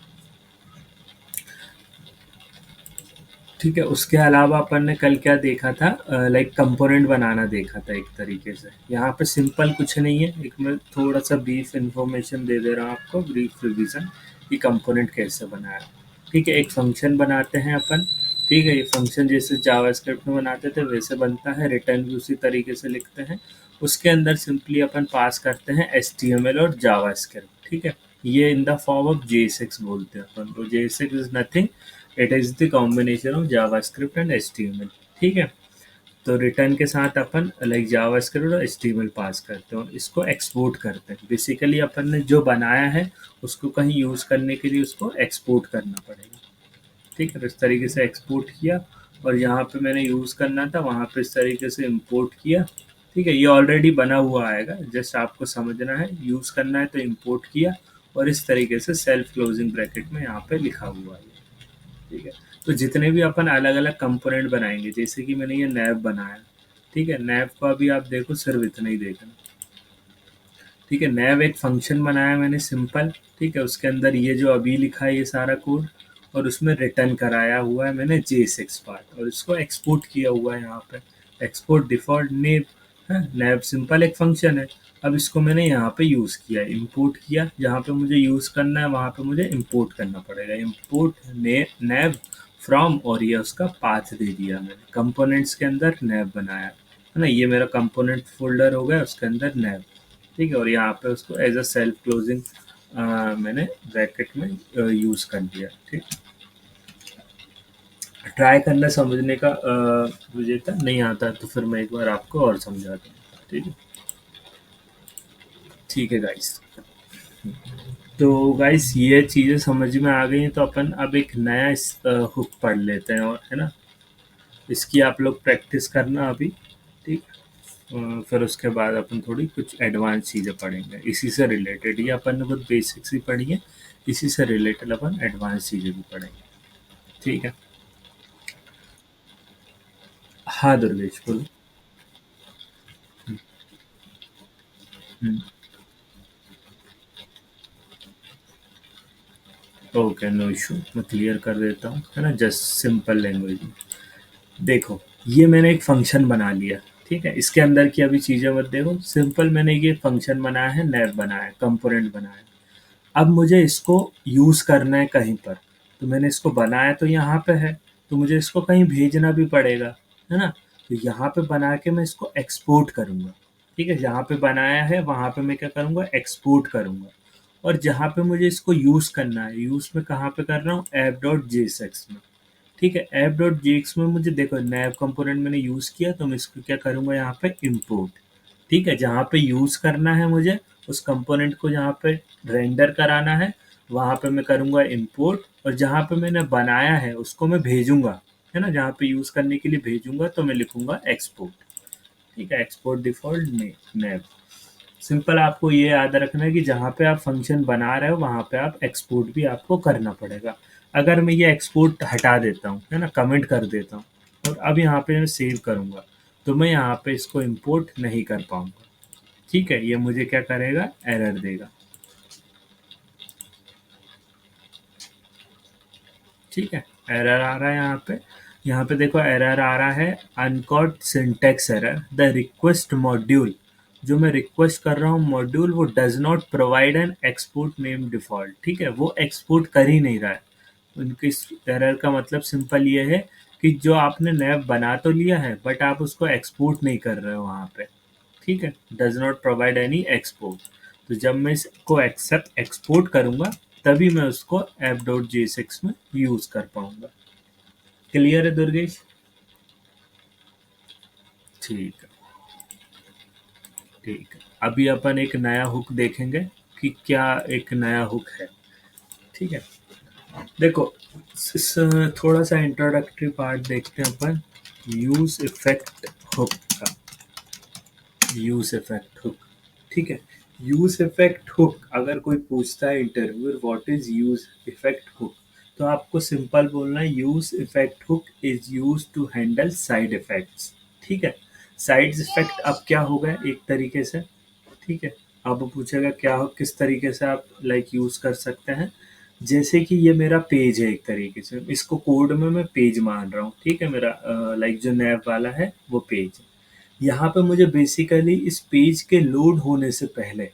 ठीक है, उसके अलावा अपन ने कल क्या देखा था, लाइक कंपोनेंट बनाना देखा था एक तरीके से। यहाँ पे सिंपल कुछ नहीं है, एक मैं थोड़ा सा ब्रीफ इंफॉर्मेशन दे दे रहा हूँ आपको, ब्रीफ रिवीजन कि कंपोनेंट कैसे बनाया। ठीक है, एक फंक्शन बनाते हैं अपन, ठीक है? ये फंक्शन जैसे जावास्क्रिप्ट में बनाते थे वैसे बनता है, रिटर्न भी उसी तरीके से लिखते हैं। उसके अंदर सिंपली अपन पास करते हैं एच टी एम एल और जावास्क्रिप्ट, ठीक है? ये in the form of JSX बोलते हैं अपन, तो JSX is nothing, it is the combination of JavaScript and HTML, ठीक है? तो रिटर्न के साथ अपन लाइक जावास्क्रिप्ट और HTML पास करते हैं और इसको एक्सपोर्ट करते हैं। बेसिकली अपन ने जो बनाया है उसको कहीं यूज़ करने के लिए उसको एक्सपोर्ट करना पड़ेगा, ठीक है? तो इस तरीके से एक्सपोर्ट किया, और यहाँ पे मैंने यूज़ करना था वहाँ पे इस तरीके से इंपोर्ट किया, ठीक है? ये ऑलरेडी बना हुआ आएगा, जस्ट आपको समझना है, यूज़ करना है तो इंपोर्ट किया, और इस तरीके से सेल्फ क्लोजिंग ब्रैकेट में यहाँ पे लिखा हुआ है, ठीक है? तो जितने भी अपन अलग अलग कंपोनेंट बनाएंगे, जैसे कि मैंने ये नैब बनाया, ठीक है, नैव को अभी आप देखो, सिर्फ इतना ही देखना। ठीक है, नैव एक फंक्शन बनाया मैंने सिंपल। ठीक है, उसके अंदर ये जो अभी लिखा है ये सारा कोड, और उसमें रिटर्न कराया हुआ है मैंने JSX पार्ट, और इसको एक्सपोर्ट किया हुआ है यहाँ पे। एक्सपोर्ट डिफॉल्ट नेव है, नैव सिंपल एक फंक्शन है। अब इसको मैंने यहाँ पे यूज़ किया, इंपोर्ट किया, जहाँ पे मुझे यूज़ करना है वहाँ पे मुझे इंपोर्ट करना पड़ेगा। इंपोर्ट नैव फ्रॉम, और ये उसका पाथ दे दिया मैंने, कंपोनेंट्स के अंदर नैव बनाया है ना। ये मेरा कंपोनेंट फोल्डर हो गया, उसके अंदर नैव। ठीक है, और यहाँ पे उसको एज अ सेल्फ क्लोजिंग मैंने ब्रैकेट में यूज़ कर दिया। ठीक, ट्राई करना समझने का, मुझे था नहीं आता तो फिर मैं एक बार आपको और समझाता हूँ। ठीक है, ठीक है गाइस। तो गाइस ये चीज़ें समझ में आ गई हैं, तो अपन अब एक नया हुक पढ़ लेते हैं, और है ना, इसकी आप लोग प्रैक्टिस करना अभी। ठीक, फिर उसके बाद अपन थोड़ी कुछ एडवांस चीज़ें पढ़ेंगे इसी से रिलेटेड। ये अपन ने बहुत बेसिक्स ही पढ़ी है, इसी से रिलेटेड अपन एडवांस चीज़ें भी पढ़ेंगे। ठीक है, हाँ दुर्गेश बोलो। हम्म, ओके, नो इशू, मैं क्लियर कर देता हूँ, है ना, जस्ट सिंपल लैंग्वेज में। देखो, ये मैंने एक फंक्शन बना लिया। ठीक है, इसके अंदर की अभी चीज़ें मत देखो, सिंपल मैंने ये फंक्शन बनाया है, नैव बनाया है, कंपोनेंट बनाया है। अब मुझे इसको यूज़ करना है कहीं पर, तो मैंने इसको बनाया तो यहाँ पे है, तो मुझे इसको कहीं भेजना भी पड़ेगा, है ना। तो यहाँ पे बना के मैं इसको एक्सपोर्ट करूँगा। ठीक है, जहाँ पे बनाया है वहाँ पे मैं क्या करूँगा, एक्सपोर्ट करूँगा। और जहाँ पे मुझे इसको यूज़ करना है, यूज़ में कहाँ पे कर रहा हूँ, ऐप डॉट जेएसएक्स में। ठीक है, ऐप डॉट जेएक्स में मुझे देखो नैव कंपोनेंट मैंने यूज़ किया, तो मैं इसको क्या करूँगा, यहाँ पे इम्पोर्ट। ठीक है, जहाँ पे यूज़ करना है मुझे, उस कंपोनेंट को जहाँ पे रेंडर कराना है, वहाँ पे मैं करूँगा इम्पोर्ट, और जहाँ पे मैंने बनाया है उसको मैं भेजूँगा, है ना, जहाँ पे यूज़ करने के लिए भेजूँगा तो मैं लिखूँगा एक्सपोर्ट। ठीक है, एक्सपोर्ट डिफ़ॉल्ट ने नैव। सिंपल आपको ये याद रखना है कि जहाँ पे आप फंक्शन बना रहे हो वहाँ पे आप एक्सपोर्ट भी आपको करना पड़ेगा। अगर मैं ये एक्सपोर्ट हटा देता हूँ, है ना, कमेंट कर देता हूँ, और अब यहाँ पे मैं सेव करूँगा, तो मैं यहाँ पे इसको इंपोर्ट नहीं कर पाऊँगा। ठीक है, ये मुझे क्या करेगा, एरर देगा। ठीक है, एरर आ रहा है यहाँ पे। यहाँ पे देखो एरर आ रहा है, uncaught syntax error, the request module, जो मैं रिक्वेस्ट कर रहा हूँ मॉड्यूल, वो does not provide an export name default. ठीक है, वो एक्सपोर्ट कर ही नहीं रहा है। उनके इस एरर का मतलब सिंपल ये है कि जो आपने नैव बना तो लिया है, बट आप उसको एक्सपोर्ट नहीं कर रहे हो वहाँ पे। ठीक है, does not provide any export. तो जब मैं इसको एक्सेप्ट एक्सपोर्ट करूँगा, तभी मैं उसको ऐप डॉट जे सिक्स में यूज़ कर पाऊँगा। क्लियर है दुर्गेश? ठीक है, ठीक है। अभी अपन एक नया हुक देखेंगे कि क्या एक नया हुक है। ठीक है, देखो, इस थोड़ा सा इंट्रोडक्टरी पार्ट देखते हैं अपन, यूज इफेक्ट हुक का। यूज इफेक्ट हुक, ठीक है। यूज इफेक्ट हुक अगर कोई पूछता है interviewer, what is use effect hook, तो आपको सिंपल बोलना है, use effect hook is use to handle side effects. ठीक है, साइड इफेक्ट अब क्या हो गए एक तरीके से। ठीक है, अब वो पूछेगा क्या हो, किस तरीके से आप लाइक यूज कर सकते हैं। जैसे कि ये मेरा पेज है, एक तरीके से इसको कोड में मैं पेज मान रहा हूँ। ठीक है, मेरा लाइक जो नैप वाला है वो पेज है। यहाँ पे मुझे बेसिकली इस पेज के लोड होने से पहले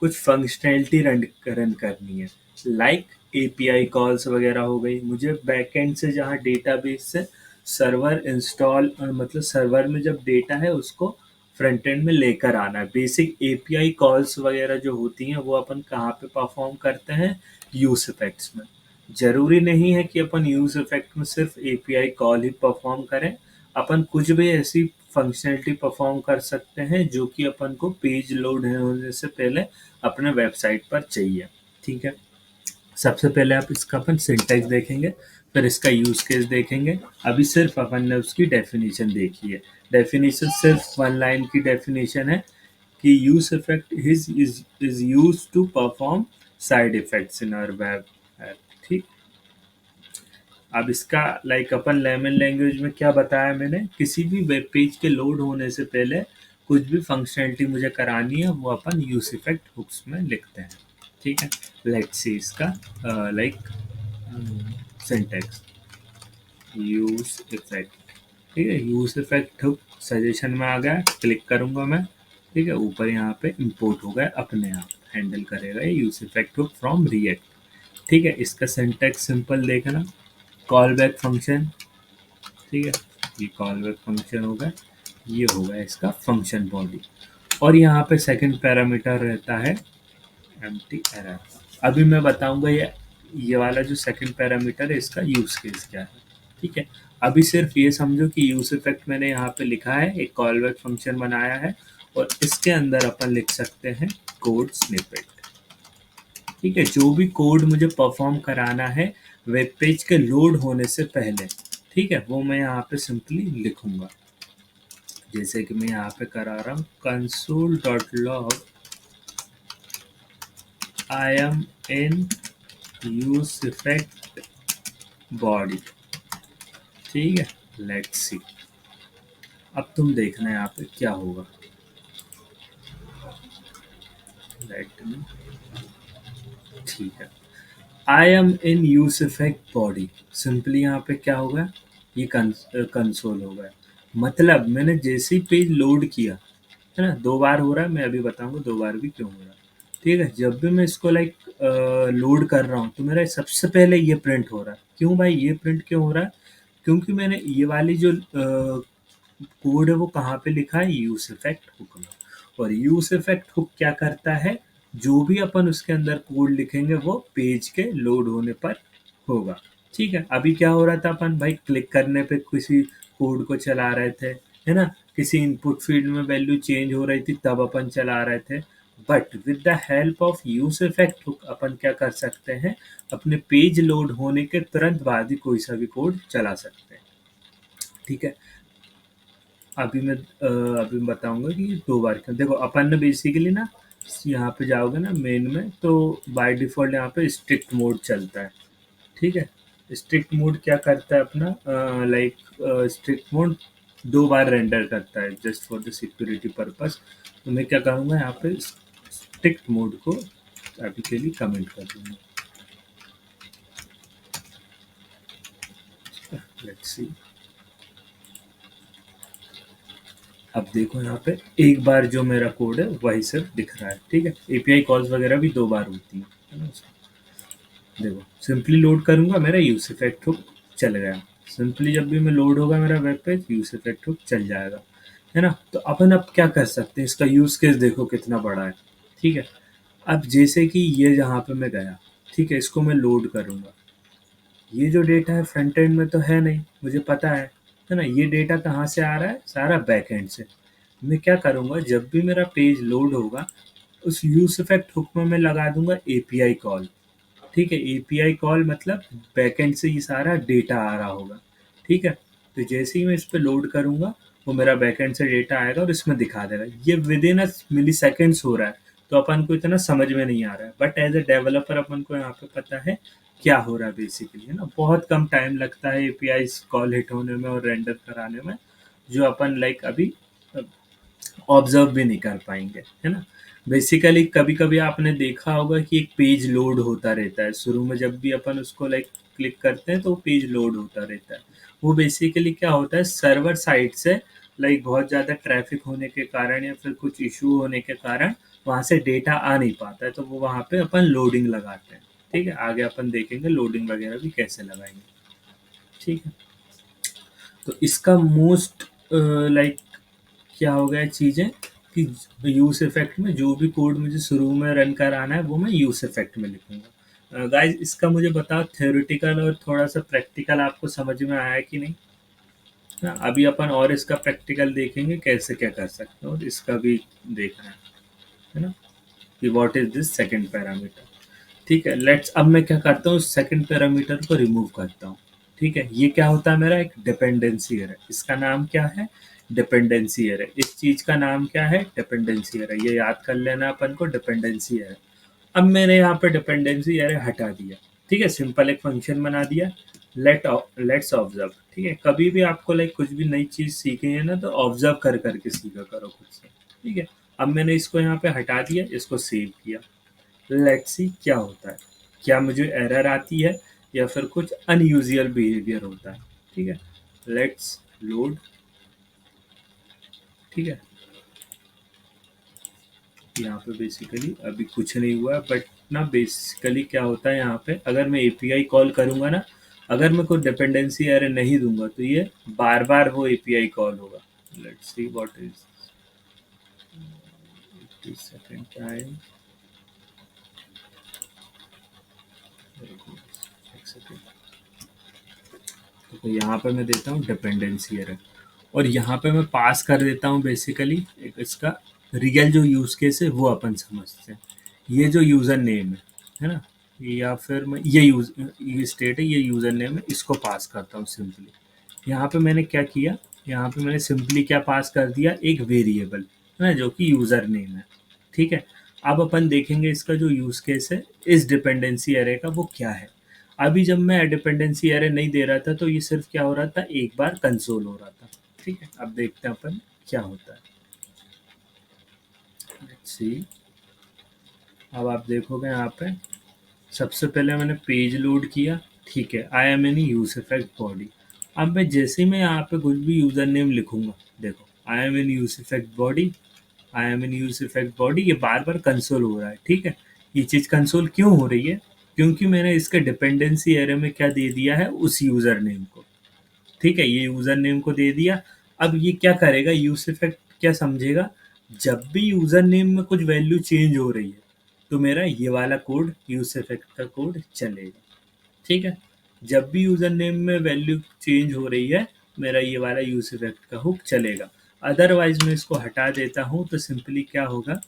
कुछ फंक्शनैलिटी रन करनी है, लाइक एपीआई कॉल्स वगैरह हो गई। मुझे बैकएंड से जहाँ डेटाबेस से सर्वर इंस्टॉल, मतलब सर्वर में जब डेटा है उसको फ्रंट एंड में लेकर आना है। बेसिक एपीआई कॉल्स वगैरह जो होती हैं वो अपन कहाँ पे परफॉर्म करते हैं, यूज इफेक्ट्स में। जरूरी नहीं है कि अपन यूज इफेक्ट में सिर्फ एपीआई कॉल ही परफॉर्म करें, अपन कुछ भी ऐसी फंक्शनलिटी परफॉर्म कर सकते हैं जो कि अपन को पेज लोड होने से पहले अपने वेबसाइट पर चाहिए। ठीक है, सबसे पहले आप इसका अपन सिंटैक्स देखेंगे, फिर इसका यूज केस देखेंगे। अभी सिर्फ अपन ने उसकी डेफिनेशन देखी है। डेफिनेशन सिर्फ वन लाइन की डेफिनेशन है कि use effect is use to perform side effects in our web app. ठीक, अब इसका लाइक अपन लेमन लैंग्वेज में क्या बताया मैंने, किसी भी वेब पेज के लोड होने से पहले कुछ भी फंक्शनैलिटी मुझे करानी है वो अपन यूज इफेक्ट हुक्स में लिखते हैं। ठीक है, लेट्स सी इसका लाइक सिंटैक्स यूज इफेक्ट। ठीक है, यूज इफेक्ट हुक सजेशन में आ गया, क्लिक करूंगा मैं। ठीक है, ऊपर यहाँ पे इंपोर्ट हो गया, अपने आप हैंडल करेगा ये use effect hook from react. ठीक है, इसका सिंटैक्स सिंपल देखना, कॉल बैक फंक्शन। ठीक है, ये कॉल बैक फंक्शन होगा, ये होगा इसका फंक्शन बॉडी। और यहाँ पे सेकंड पैरामीटर रहता है एम्प्टी एरर। अभी मैं बताऊंगा ये वाला जो सेकंड पैरामीटर है इसका यूज केस क्या है। ठीक है, अभी सिर्फ ये समझो कि यूज इफेक्ट मैंने यहाँ पे लिखा है, एक कॉल बैक फंक्शन बनाया है और इसके अंदर अपन लिख सकते हैं कोड स्निपेट। ठीक है, जो भी कोड मुझे परफॉर्म कराना है वेब पेज के लोड होने से पहले, ठीक है, वो मैं यहाँ पे सिंपली लिखूंगा। जैसे कि मैं यहाँ पे करा रहा हूँ console.log I am in use effect body। ठीक है, लेट्स सी, अब तुम देखना यहाँ पे क्या होगा। लेट मी, ठीक है, I am in use effect body, simply यहाँ पे क्या होगा, ये कंसोल होगा। मतलब मैंने जैसे ही पेज लोड किया है ना, 2 बार हो रहा है, मैं अभी बताऊंगा 2 बार भी क्यों हो रहा है। ठीक है, जब भी मैं इसको लाइक लोड कर रहा हूँ तो मेरा सबसे पहले ये प्रिंट हो रहा है। क्यों भाई ये प्रिंट क्यों हो रहा है, क्योंकि मैंने ये वाली जो कोड है वो कहाँ पे लिखा है, यूज इफेक्ट हुक में। और यूज इफेक्ट हुक क्या करता है, जो भी अपन उसके अंदर कोड लिखेंगे वो पेज के लोड होने पर होगा। ठीक है, अभी क्या हो रहा था, अपन भाई क्लिक करने पे किसी कोड को चला रहे थे, है ना, किसी इनपुट फील्ड में वैल्यू चेंज हो रही थी तब अपन चला रहे थे। But with the help of use effect hook अपन क्या कर सकते हैं, अपने पेज लोड होने के तुरंत बाद ही कोई सा भी कोड चला सकते हैं। ठीक है, अभी मैं बताऊंगा कि 2 बार क्यों। देखो अपन ने बेसिकली ना यहाँ पे जाओगे ना मेन में, तो बाय डिफ़ॉल्ट यहाँ पे स्ट्रिक्ट मोड चलता है। ठीक है, स्ट्रिक्ट मोड क्या करता है अपना, लाइक स्ट्रिक्ट मोड 2 बार रेंडर करता है just for the security purpose. तो मैं क्या करूँगा यहाँ पे स्ट्रिक्ट मोड को अभी के लिए कमेंट कर दूँगा। लेट्स सी, अब देखो यहाँ पे एक बार जो मेरा कोड है वही सिर्फ दिख रहा है। ठीक है, एपीआई कॉल्स वगैरह भी 2 बार होती है ना उसमें। देखो सिंपली लोड करूंगा, मेरा यूज इफेक्ट हुक चल गया। सिंपली जब भी मैं लोड होगा मेरा web page, use effect hook चल जाएगा, है ना। तो अपन अब क्या कर सकते हैं, इसका यूज केस देखो कितना बड़ा है। ठीक है, अब जैसे कि ये जहाँ पे मैं गया, ठीक है, इसको मैं लोड करूंगा, ये जो डेटा है फ्रंट एंड में तो है नहीं, मुझे पता है ना। ये डेटा कहाँ से आ रहा है, सारा बैक एंड से। मैं क्या करूँगा, जब भी मेरा पेज लोड होगा उस यूज इफेक्ट हुक में मैं लगा दूंगा एपीआई कॉल। ठीक है, एपीआई कॉल मतलब बैकएंड से ये सारा डेटा आ रहा होगा। ठीक है, तो जैसे ही मैं इस पे लोड करूँगा वो मेरा बैकएंड से डेटा आएगा और इसमें दिखा देगा। ये with in a milli seconds हो रहा है, तो अपन को इतना समझ में नहीं आ रहा है, बट एज अ डेवलपर अपन को यहाँ पे पता है क्या हो रहा है बेसिकली, है ना। बहुत कम टाइम लगता है एपीआई कॉल हिट होने में और रेंडर कराने में, जो अपन लाइक अभी ऑब्जर्व भी नहीं कर पाएंगे, है ना। बेसिकली कभी कभी आपने देखा होगा कि एक पेज लोड होता रहता है शुरू में, जब भी अपन उसको लाइक क्लिक करते हैं तो पेज लोड होता रहता है। वो बेसिकली क्या होता है, सर्वर साइड से लाइक बहुत ज़्यादा ट्रैफिक होने के कारण या फिर कुछ इशू होने के कारण वहाँ से डेटा आ नहीं पाता है, तो वो वहाँ पे अपन लोडिंग लगाते हैं। ठीक है, आगे अपन देखेंगे लोडिंग वगैरह भी कैसे लगाएंगे। ठीक है, तो इसका मोस्ट लाइक क्या हो गया चीज़ें कि यूज इफेक्ट में जो भी कोड मुझे शुरू में रन कराना है वो मैं यूज इफेक्ट में लिखूंगा। गाइस इसका मुझे बताओ थ्योरेटिकल और थोड़ा सा प्रैक्टिकल आपको समझ में आया कि नहीं। हाँ, अभी अपन और इसका प्रैक्टिकल देखेंगे कैसे क्या कर सकते हैं, और इसका भी देखना है ना, कि what is this second parameter. ठीक है, लेट्स, अब मैं क्या करता हूँ, सेकंड पैरामीटर को रिमूव करता हूँ। ठीक है, ये क्या होता है, मेरा एक डिपेंडेंसी है, इसका नाम क्या है, डिपेंडेंसी है। इस चीज का नाम क्या है, डिपेंडेंसी है। ये याद कर लेना अपन को, डिपेंडेंसी है। अब मैंने यहाँ पे डिपेंडेंसी एरे हटा दिया। ठीक है, सिंपल एक फंक्शन बना दिया, लेट्स ऑब्जर्व। ठीक है, कभी भी आपको लाइक कुछ भी नई चीज़ सीखनी है ना, तो ऑब्जर्व कर करके सीखा करो खुद से। ठीक है, अब मैंने इसको यहाँ पे हटा दिया, इसको सेव किया। लेट्स सी क्या होता है, क्या मुझे एरर आती है या फिर कुछ अनयूजुअल बिहेवियर होता है। ठीक है, लेट्स लोड। ठीक है, यहाँ पे बेसिकली अभी कुछ नहीं हुआ है, बट ना बेसिकली क्या होता है यहाँ पे, अगर मैं एपीआई कॉल करूँगा ना, अगर मैं कोई डिपेंडेंसी एरर नहीं दूंगा तो ये बार बार वो एपीआई कॉल होगा। Let's see what is second time. तो यहाँ पे मैं देता हूँ डिपेंडेंसी एरर, और यहाँ पे मैं पास कर देता हूँ बेसिकली एक इसका रियल जो यूज़ केस है वो अपन समझते हैं। ये जो यूज़र नेम है ना, या फिर मैं ये स्टेट है, ये यूज़र नेम है, इसको पास करता हूँ सिंपली। यहाँ पे मैंने क्या किया, यहाँ पे मैंने सिंपली क्या पास कर दिया, एक वेरिएबल है ना, जो कि यूज़र नेम है। ठीक है, अब अपन देखेंगे इसका जो यूज़ केस है इस डिपेंडेंसी एरे का, वो क्या है। अभी जब मैं डिपेंडेंसी एरे नहीं दे रहा था तो ये सिर्फ क्या हो रहा था, एक बार कंसोल हो रहा था। ठीक है, अब देखते हैं अपन क्या होता है। लेट्स सी, अब आप देखोगे यहाँ पे सबसे पहले मैंने पेज लोड किया। ठीक है, I am in use effect body. अब मैं जैसे ही मैं यहाँ पे कुछ भी यूज़र नेम लिखूंगा, देखो I am in use effect body, I am in use effect body, ये बार बार कंसोल हो रहा है। ठीक है, ये चीज़ कंसोल क्यों हो रही है, क्योंकि मैंने इसके डिपेंडेंसी एरे में क्या दे दिया है, उस यूज़र नेम को। ठीक है, ये यूज़र नेम को दे दिया। अब ये क्या करेगा, यूज इफेक्ट क्या समझेगा, जब भी यूज़र नेम में कुछ वैल्यू चेंज हो रही है तो मेरा ये वाला कोड, यूज इफेक्ट का कोड चलेगा। ठीक है, जब भी यूज़र नेम में वैल्यू चेंज हो रही है, मेरा ये वाला यूज इफेक्ट का हुक चलेगा। अदरवाइज मैं इसको हटा देता हूँ तो सिंपली क्या होगा,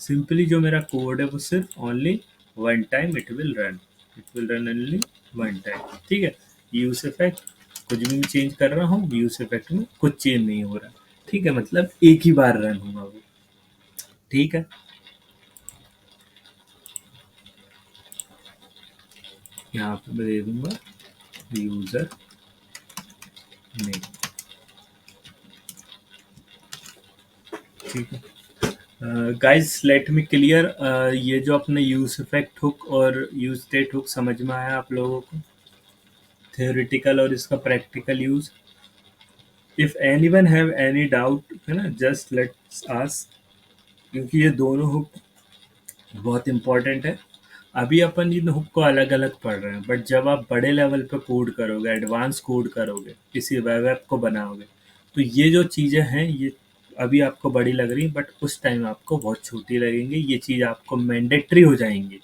सिंपली जो मेरा कोड है वो सिर्फ only one time it will run only one time. ठीक है, यूज इफेक्ट कुछ भी मैं चेंज कर रहा हूँ, यूज इफेक्ट में कुछ चेंज नहीं हो रहा। ठीक है, मतलब एक ही बार रन होगा वो। ठीक है, यहाँ पे मैं दे दूंगा यूजर नेम। ठीक है, गाइस लेट मी क्लियर, ये जो अपने यूज इफेक्ट हुक और यूज स्टेट हुक समझ में आया आप लोगों को, थ्योरेटिकल और इसका practical use. If anyone have any doubt है ना, जस्ट लेट्स आस्क, क्योंकि ये दोनों हुक बहुत इंपॉर्टेंट है। अभी अपन इन हुक को अलग अलग पढ़ रहे हैं, बट जब आप बड़े लेवल पे कोड करोगे, एडवांस कोड करोगे, किसी वेब ऐप को बनाओगे, तो ये जो चीज़ें हैं ये अभी आपको बड़ी लग रही, बट उस टाइम आपको बहुत छोटी लगेंगी। ये चीज़ आपको मैंडेटरी हो जाएंगी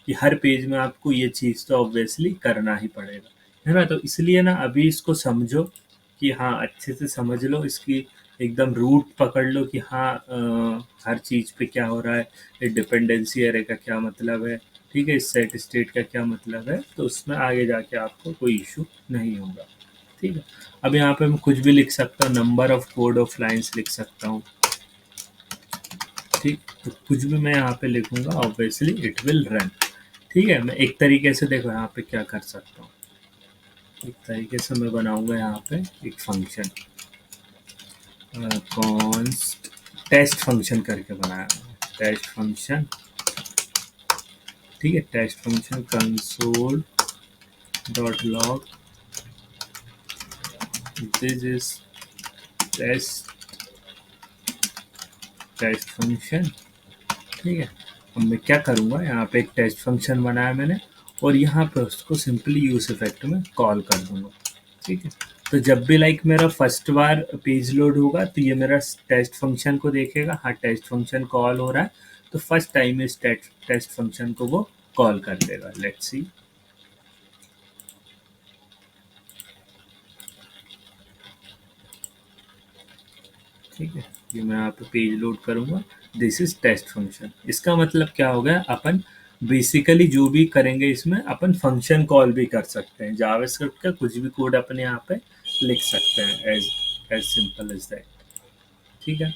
कि हर पेज में आपको ये चीज़ तो ऑब्वियसली करना ही पड़ेगा, है ना। तो इसलिए ना अभी इसको समझो कि हाँ, अच्छे से समझ लो, इसकी एकदम रूट पकड़ लो कि हाँ, हर चीज़ पे क्या हो रहा है, ये डिपेंडेंसी एरे का क्या मतलब है। ठीक है, इस सेट स्टेट का क्या मतलब है, तो उसमें आगे जाके आपको कोई इशू नहीं होगा। ठीक है, अब यहाँ पे मैं कुछ भी लिख सकता हूँ, number of code of lines लिख सकता हूँ। ठीक, तो कुछ भी मैं यहाँ पे लिखूंगा ऑब्वियसली इट विल रन। ठीक है, मैं एक तरीके से देखो यहाँ पे क्या कर सकता हूँ, एक तरीके से मैं बनाऊंगा यहाँ पे एक फंक्शन, कॉन्स्ट टेस्ट फंक्शन करके बनाया, टेस्ट फंक्शन। ठीक है, test function console dot log this is test test function. ठीक है, अब मैं क्या करूँगा, यहाँ पे एक टेस्ट फंक्शन बनाया मैंने, और यहाँ पे उसको सिंपली यूज इफेक्ट में कॉल कर दूंगा। ठीक है, तो जब भी लाइक मेरा फर्स्ट बार पेज लोड होगा तो ये मेरा टेस्ट फंक्शन को देखेगा, हाँ टेस्ट फंक्शन कॉल हो रहा है, तो फर्स्ट टाइम इस टेस्ट फंक्शन को वो कॉल कर देगा। लेट्स सी, ठीक है, ये मैं यहाँ पे पेज लोड करूँगा, दिस इज टेस्ट फंक्शन। इसका मतलब क्या हो गया, अपन बेसिकली जो भी करेंगे इसमें अपन फंक्शन कॉल भी कर सकते हैं, जावास्क्रिप्ट का कुछ भी कोड अपन यहाँ पे लिख सकते हैं, as as simple as that. ठीक है,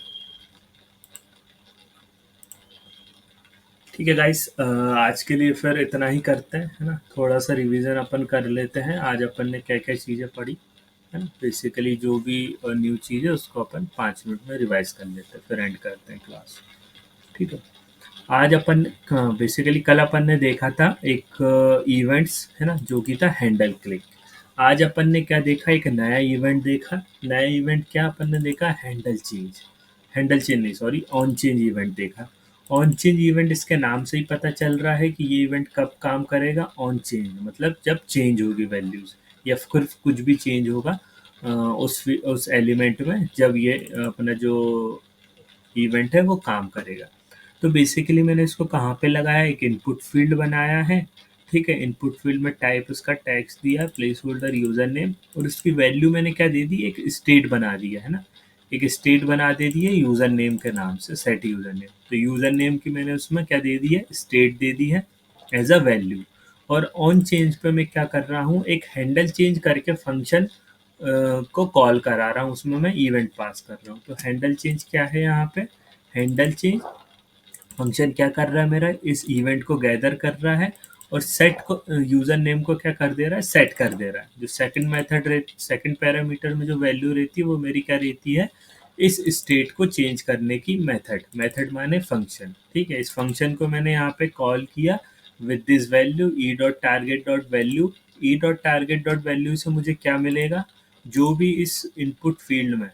ठीक है गाइस, आज के लिए फिर इतना ही करते हैं, है ना? थोड़ा सा रिवीजन अपन कर लेते हैं, आज अपन ने क्या क्या चीज़ें पढ़ी, है ना? बेसिकली जो भी न्यू चीज़ है उसको अपन 5 मिनट में रिवाइज कर लेते हैं, फिर एंड करते हैं क्लास। ठीक है। आज अपन बेसिकली कल अपन ने देखा था एक इवेंट्स, है ना, जो कि था हैंडल क्लिक। आज अपन ने क्या देखा, एक नया इवेंट देखा। नया इवेंट क्या अपन ने देखा, हैंडल चेंज। हैंडल चेंज नहीं, सॉरी, ऑन चेंज इवेंट देखा। ऑन चेंज इवेंट, इसके नाम से ही पता चल रहा है कि ये इवेंट कब काम करेगा। ऑन चेंज मतलब जब चेंज होगी वैल्यूज, या फिर कुछ भी चेंज होगा उस एलिमेंट में, जब ये अपना जो इवेंट है वो काम करेगा। तो बेसिकली मैंने इसको कहाँ पे लगाया, एक इनपुट फील्ड बनाया है। ठीक है, इनपुट फील्ड में टाइप उसका टैक्स दिया, प्लेस होल्डर यूजर नेम, और उसकी वैल्यू मैंने क्या दे दी, एक स्टेट बना दिया, है ना। एक स्टेट बना दे दी है यूजर नेम के नाम से, सेट यूजर नेम। तो यूजर नेम की मैंने उसमें क्या दे दी है, स्टेट दे दी है एज अ वैल्यू। और ऑन चेंज पे मैं क्या कर रहा हूँ, एक हैंडल चेंज करके फंक्शन को कॉल करा रहा हूँ, उसमें मैं इवेंट पास कर रहा हूँ। तो हैंडल चेंज क्या है यहाँ पे, हैंडल चेंज फंक्शन क्या कर रहा है, मेरा इस इवेंट को गैदर कर रहा है, और सेट को यूजर नेम को क्या कर दे रहा है, सेट कर दे रहा है। जो सेकंड मेथड सेकंड पैरामीटर में जो वैल्यू रहती है वो मेरी क्या रहती है, इस स्टेट को चेंज करने की मेथड। मेथड माने फंक्शन। ठीक है, इस फंक्शन को मैंने यहाँ पे कॉल किया with this value E dot target dot value. E dot target dot value से मुझे क्या मिलेगा, जो भी इस इनपुट फील्ड में,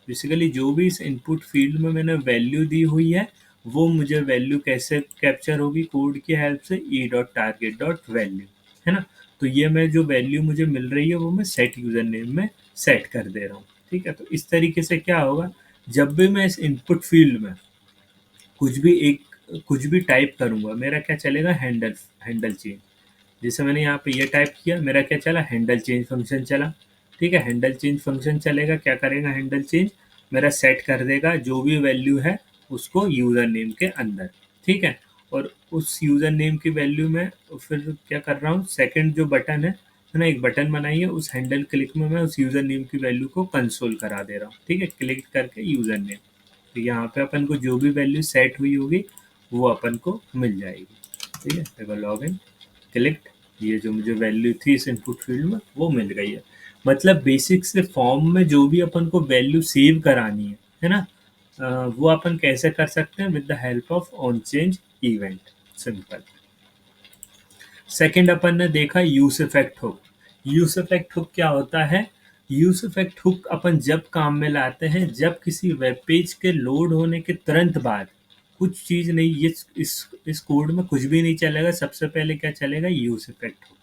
बेसिकली जो भी इस इनपुट फील्ड में मैंने वैल्यू दी हुई है, वो मुझे वैल्यू कैसे कैप्चर होगी, कोड की हेल्प से, ई डॉट टारगेट डॉट वैल्यू, है ना। तो ये मैं जो वैल्यू मुझे मिल रही है वो मैं सेट यूजर नेम में सेट कर दे रहा हूँ। ठीक है, तो इस तरीके से क्या होगा, जब भी मैं इस इनपुट फील्ड में कुछ भी कुछ भी टाइप करूंगा, मेरा क्या चलेगा, हैंडल हैंडल चेंज। जैसे मैंने यहाँ पे ये टाइप किया, मेरा क्या चला, हैंडल चेंज फंक्शन चला। ठीक है, हैंडल चेंज फंक्शन चलेगा, क्या करेगा हैंडल चेंज, मेरा सेट कर देगा जो भी वैल्यू है उसको यूज़र नेम के अंदर। ठीक है, और उस यूज़र नेम की वैल्यू में फिर क्या कर रहा हूँ, सेकंड जो बटन है ना, एक बटन बनाइए, उस हैंडल क्लिक में मैं उस यूज़र नेम की वैल्यू को कंसोल करा दे रहा हूँ। ठीक है, क्लिक करके यूज़र नेम, तो यहाँ पे अपन को जो भी वैल्यू सेट हुई होगी वो अपन को मिल जाएगी। ठीक है, देखो लॉग इन, क्लिक, ये जो मुझे वैल्यू थी इस इनपुट फील्ड में वो मिल गई है। मतलब बेसिक से फॉर्म में जो भी अपन को वैल्यू सेव करानी है ना, वो अपन कैसे कर सकते हैं, with the help of on change event. Simple. Second अपन ने देखा use effect hook. Use effect hook क्या होता है, यूज इफेक्ट हुक अपन जब काम में लाते हैं, जब किसी वेब पेज के लोड होने के तुरंत बाद कुछ चीज नहीं, ये इस कोड में कुछ भी नहीं चलेगा, सबसे पहले क्या चलेगा, यूज इफेक्ट हुक।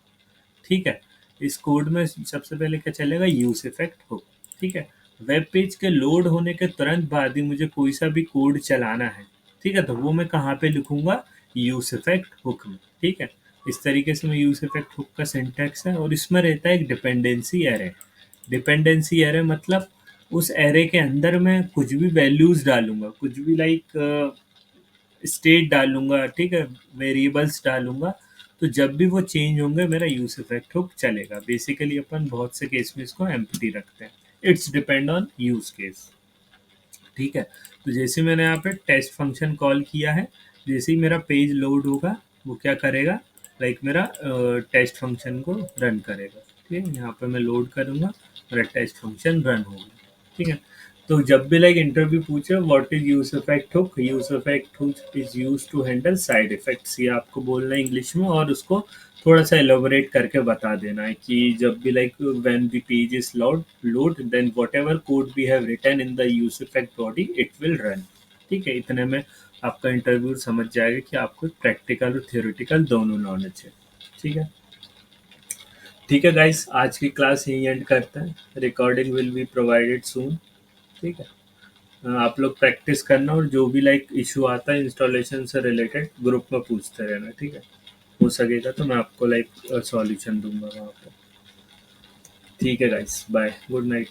ठीक है, इस कोड में सबसे पहले क्या चलेगा, यूज इफेक्ट हुक। ठीक है, वेब पेज के लोड होने के तुरंत बाद ही मुझे कोई सा भी कोड चलाना है, ठीक है, तो वो मैं कहाँ पे लिखूंगा, यूज इफेक्ट हुक में। ठीक है, इस तरीके से मैं यूज इफेक्ट हुक का सिंटैक्स है, और इसमें रहता है एक डिपेंडेंसी एरे। डिपेंडेंसी एरे मतलब उस एरे के अंदर मैं कुछ भी वैल्यूज डालूंगा, कुछ भी लाइक स्टेट डालूंगा, ठीक है, वेरिएबल्स डालूंगा, तो जब भी वो चेंज होंगे मेरा यूज इफेक्ट हुक चलेगा। बेसिकली अपन बहुत से केस में इसको एम्प्टी रखते हैं, it's depend on use case. ठीक है, तो जैसे मैंने यहाँ पे टेस्ट फंक्शन कॉल किया है, जैसे ही मेरा पेज लोड होगा वो क्या करेगा, लाइक मेरा टेस्ट फंक्शन को रन करेगा। ठीक है, यहाँ पे मैं लोड करूँगा, मेरा टेस्ट फंक्शन रन होगा। ठीक है, तो जब भी लाइक इंटरव्यू पूछे what is use effect hook, use effect hook is use to handle side effects, ये आपको बोलना है इंग्लिश में, और उसको थोड़ा सा एलोबरेट करके बता देना है कि जब भी like when the page is load then whatever code we have written in the use effect body it will run. ठीक है, इतने में आपका इंटरव्यू समझ जाएगा कि आपको प्रैक्टिकल और थियोरेटिकल दोनों नॉलेज है। ठीक है, ठीक है गाइस, आज की क्लास यही एंड करते हैं, रिकॉर्डिंग विल बी प्रोवाइडेड सून। ठीक है, आप लोग प्रैक्टिस करना, और जो भी लाइक इशू आता है इंस्टॉलेशन से रिलेटेड ग्रुप में पूछते रहना। ठीक है, हो सकेगा तो मैं आपको लाइक सॉल्यूशन दूंगा वहाँ पे। ठीक है गाइस, बाय, गुड नाइट।